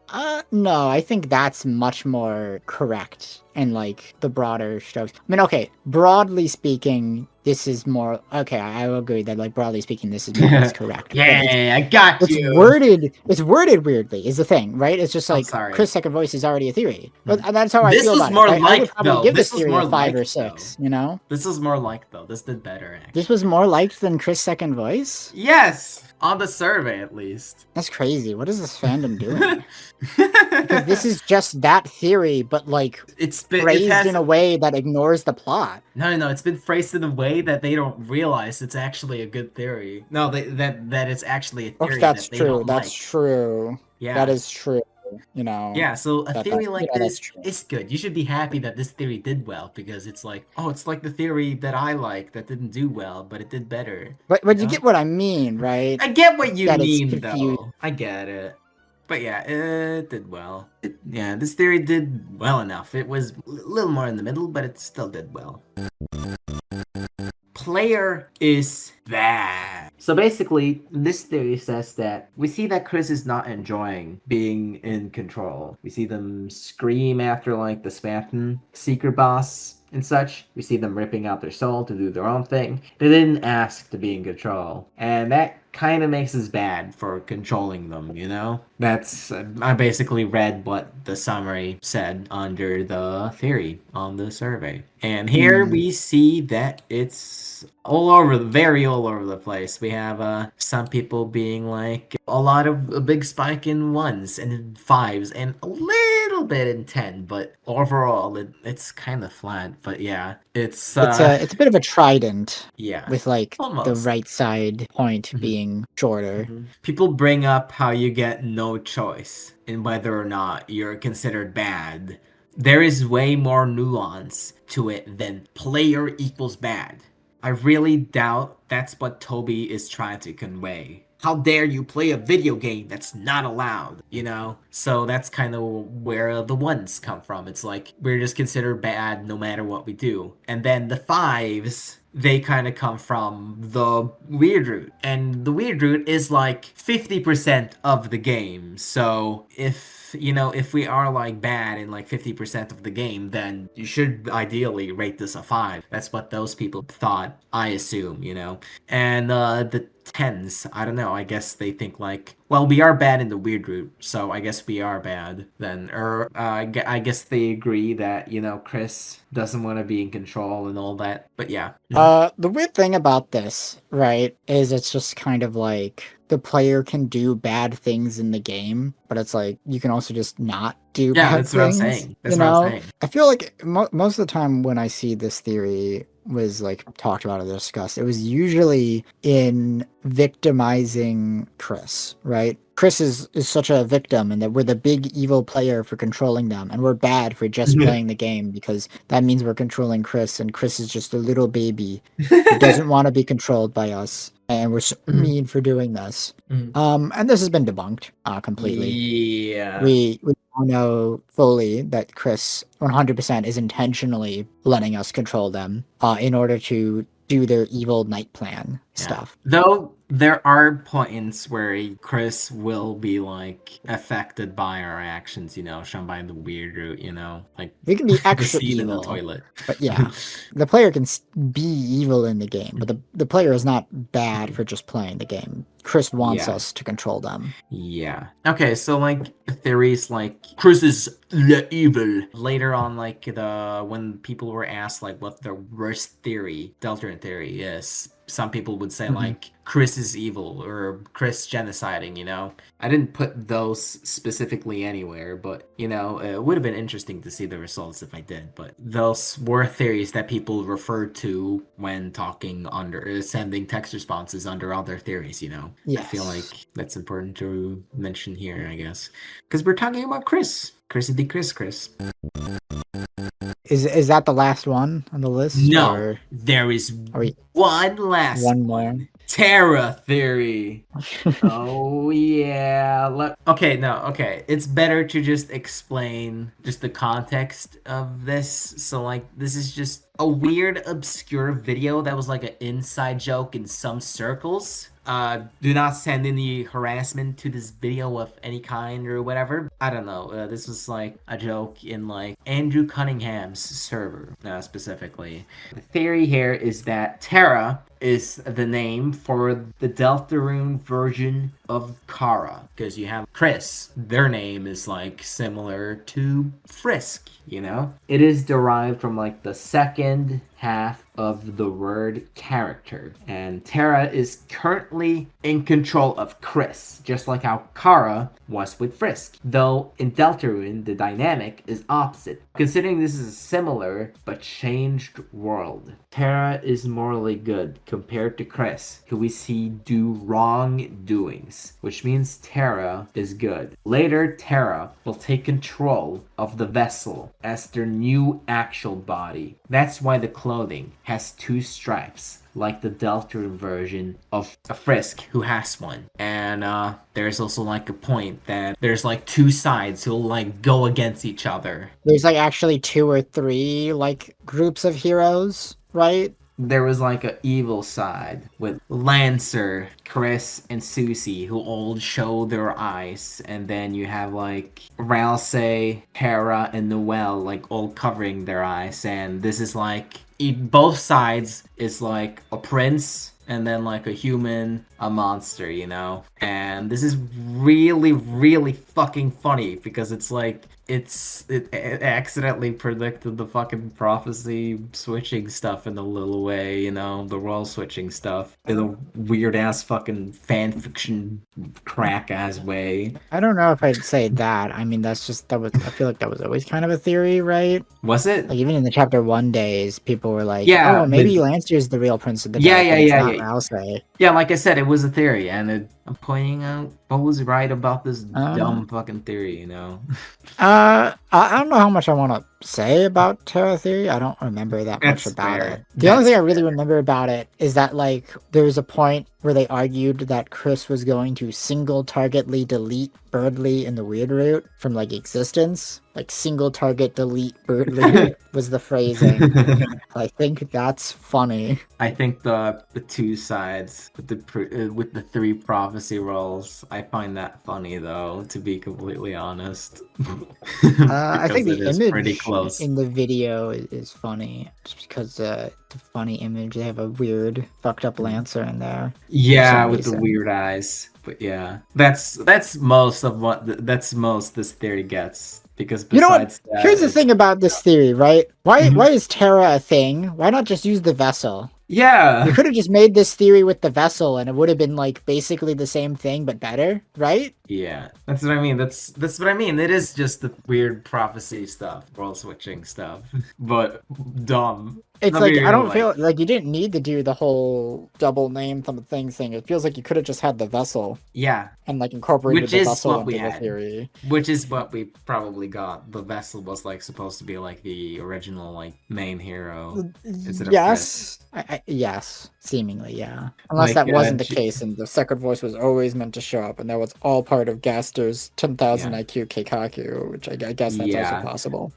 No, I think that's much more correct in like the broader strokes. I mean, okay, broadly speaking, this is more okay. I will agree that like broadly speaking, this is more correct. Yeah, I got you. It's worded weirdly. Is the thing, right? It's just like Kris Second Voice is already a theory, but that's how I feel about it. I would probably give this theory a 5 or 6. You know, this was more liked though. This did better. Actually. This was more liked than Kris Second Voice. Yes. On the survey, at least. That's crazy. What is this fandom doing? Because this is just that theory, but like it's phrased in a way that ignores the plot. No, it's been phrased in a way that they don't realize it's actually a good theory. No, that it's actually a theory. That's that they true. Don't that's like. true. Yeah, that is true. You know. Yeah, so a theory like this is good. You should be happy that this theory did well because it's like, oh, it's like the theory that I like that didn't do well, but it did better. But you get what I mean, right? I get what you mean, though. I get it. But yeah, it did well. This theory did well enough. It was a little more in the middle, but it still did well. Player is bad. So basically, this theory says that we see that Kris is not enjoying being in control. We see them scream after like the Spartan secret boss and such. We see them ripping out their soul to do their own thing. They didn't ask to be in control. And that kind of makes us bad for controlling them, you know? That's, I basically read what the summary said under the theory on the survey. And here we see that it's very all over the place. We have some people being like a big spike in 1s and 5s and a little bit in 10, but overall it's kind of flat. But yeah, it's a bit of a trident. Yeah, with like the right side point being shorter. People bring up how you get no choice in whether or not you're considered bad. There is way more nuance to it than player equals bad. I really doubt that's what Toby is trying to convey. How dare you play a video game that's not allowed, you know? So that's kind of where the 1s come from. It's like, we're just considered bad no matter what we do. And then the 5s, they kind of come from the weird root. And the weird root is like 50% of the game. So if we are like bad in like 50% of the game, then you should ideally rate this a 5. That's what those people thought, I assume, you know? And the 10s, I don't know, I guess they think like, well, we are bad in the weird root, so I guess we are bad then. Or I guess they agree that, Kris doesn't want to be in control and all that. But yeah. The weird thing about this, right, is it's just kind of like the player can do bad things in the game, but it's like you can also just not do bad things. Yeah, that's what I'm saying. That's what I'm saying. I feel like most of the time when I see this theory was like talked about or discussed, it was usually in victimizing Kris, right? Kris is such a victim, and that we're the big evil player for controlling them, and we're bad for just playing the game because that means we're controlling Kris, and Kris is just a little baby who doesn't want to be controlled by us, and we're so mean for doing this. And this has been debunked completely. Yeah. We know fully that Kris 100% is intentionally letting us control them in order to do their evil night plan stuff. Though there are points where Kris will be like affected by our actions, shown by the weird route, like We can be the extra scene in the evil. toilet. But yeah, the player can be evil in the game, but the player is not bad for just playing the game. Kris wants us to control them. Yeah. Okay, so like theories like Kris is the evil. Later on, like when people were asked like what the worst theory, Deltarune theory is, some people would say like Kris is evil or Kris genociding, I didn't put those specifically anywhere, but it would have been interesting to see the results if I did. But those were theories that people referred to when talking sending text responses under other theories, Yes. I feel like that's important to mention here, I guess. Because we're talking about Kris. Kris. Is that the last one on the list? No, or there is one last one more. Tera Theory. Oh yeah. Okay. It's better to just explain just the context of this. So like this is just a weird, obscure video that was like an inside joke in some circles. Do not send any harassment to this video of any kind or whatever. I don't know. This was like a joke in like Andrew Cunningham's server, specifically. The theory here is that Tera is the name for the Deltarune version of Chara, because you have Kris. Their name is like similar to Frisk, It is derived from like the second half of the word character, and Tera is currently in control of Kris, just like how Chara was with Frisk, though in Deltarune the dynamic is opposite. Considering this is a similar but changed world, Tera is morally good compared to Kris, who we see do wrongdoings, which means Tera is good. Later, Tera will take control of the vessel as their new actual body. That's why the clothing has 2 stripes, like the Deltarune version of a Frisk, who has one. And there's also like a point that there's like 2 sides who'll like go against each other. There's like actually 2 or 3 like groups of heroes, right? There was like an evil side with Lancer, Kris, and Susie, who all show their eyes, and then you have like Ralsei, Tera, and Noelle like all covering their eyes, and this is like both sides is like a prince and then like a human, a monster, and this is really, really fucking funny because it's like it accidentally predicted the fucking prophecy switching stuff in a little way, the role switching stuff in a weird ass fucking fan fiction crack ass way. I don't know if I'd say that. I mean, I feel like that was always kind of a theory, right? Was it? Like even in the chapter 1 days, people were like, yeah, "Oh, maybe Lancer's the real Prince of the Dark, not Ralsei." Yeah, like I said, it was a theory, and I'm pointing out what was right about this dumb fucking theory, I don't know how much I want to say about Tera Theory. I don't remember that much about it. The only thing I really remember about it is that like there was a point where they argued that Kris was going to single targetly delete Birdly in the weird route from like existence. Like single target delete Birdly was the phrasing. I think that's funny. I think the 2 sides with the 3 prophecy rolls, I find that funny though, to be completely honest. I think the image pretty close in the video is funny, just because it's a funny image. They have a weird, fucked up Lancer in there. Yeah, with the weird eyes. But yeah, that's most this theory gets. Because besides that, here's the thing about this theory, right? Why is Tera a thing? Why not just use the vessel? Yeah. You could have just made this theory with the vessel and it would have been like basically the same thing but better, right? Yeah. That's what I mean. That's what I mean. It is just the weird prophecy stuff, world switching stuff. But dumb. It's like, I don't feel like you didn't need to do the whole double name thing. It feels like you could have just had the vessel. Yeah. And like incorporated the vessel into the theory. Which is what we probably got. The vessel was like supposed to be like the original like main hero. Yes. Yes. Seemingly, yeah. Unless that wasn't the case and the second voice was always meant to show up and that was all part of Gaster's 10,000 IQ Keikaku, which I guess that's also possible.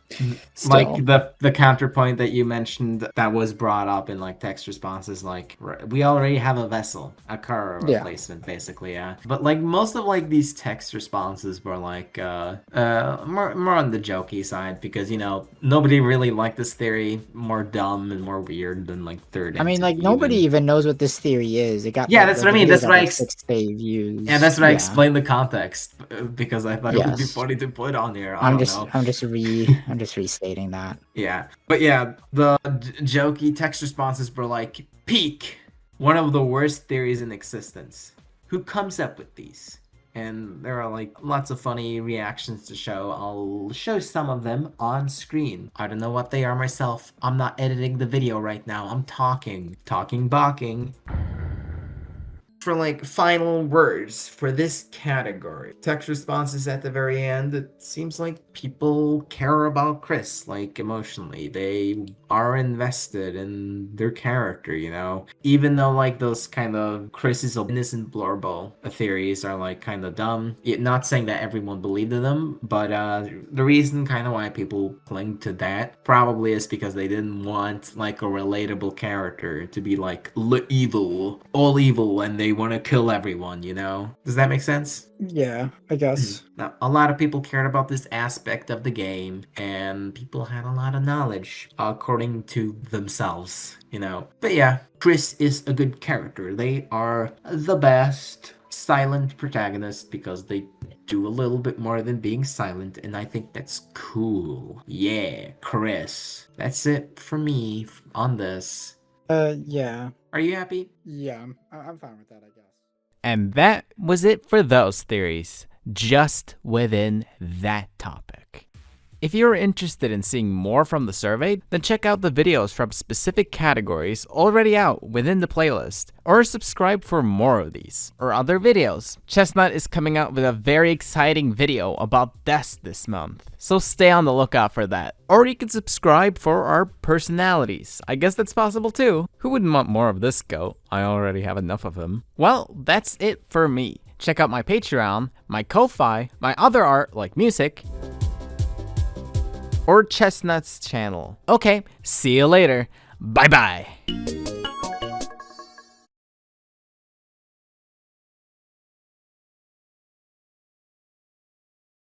Like the counterpoint that you mentioned that was brought up in like text responses, like we already have a vessel, a car replacement, basically, yeah. But like most of like these text responses were like more on the jokey side, because you know nobody really liked this theory, more dumb and more weird than like third. I mean, like nobody even knows what this theory is. It got that's what I mean. That's what I 6 day views. Yeah, that's what I explained the context, because I thought it would be funny to put on here. I'm just restating that. Yeah, but yeah, the jokey text responses were like, peak, one of the worst theories in existence. Who comes up with these? And there are like lots of funny reactions to show. I'll show some of them on screen. I don't know what they are myself. I'm not editing the video right now. I'm talking, balking. For like final words for this category, text responses at the very end, it seems like people care about Kris, like emotionally. They are invested in their character, you know? Even though like those kind of Kris's innocent blurble theories are like kind of dumb. Not saying that everyone believed in them, but the reason kind of why people cling to that probably is because they didn't want like a relatable character to be like all evil, and they want to kill everyone, you know? Does that make sense? Yeah, I guess. Now, a lot of people cared about this aspect of the game, and people had a lot of knowledge according to themselves, you know? But yeah, Kris is a good character. They are the best silent protagonist because they do a little bit more than being silent, and I think that's cool. Yeah, Kris. That's it for me on this. Yeah. Are you happy? Yeah, I'm fine with that, I guess. And that was it for those theories, just within that topic. If you're interested in seeing more from the survey, then check out the videos from specific categories already out within the playlist, or subscribe for more of these, or other videos. Chestnut is coming out with a very exciting video about deaths this month, so stay on the lookout for that. Or you can subscribe for our personalities. I guess that's possible too. Who wouldn't want more of this goat? I already have enough of him. Well, that's it for me. Check out my Patreon, my Ko-Fi, my other art like music, or Chestnut's channel. Okay, see you later. Bye bye.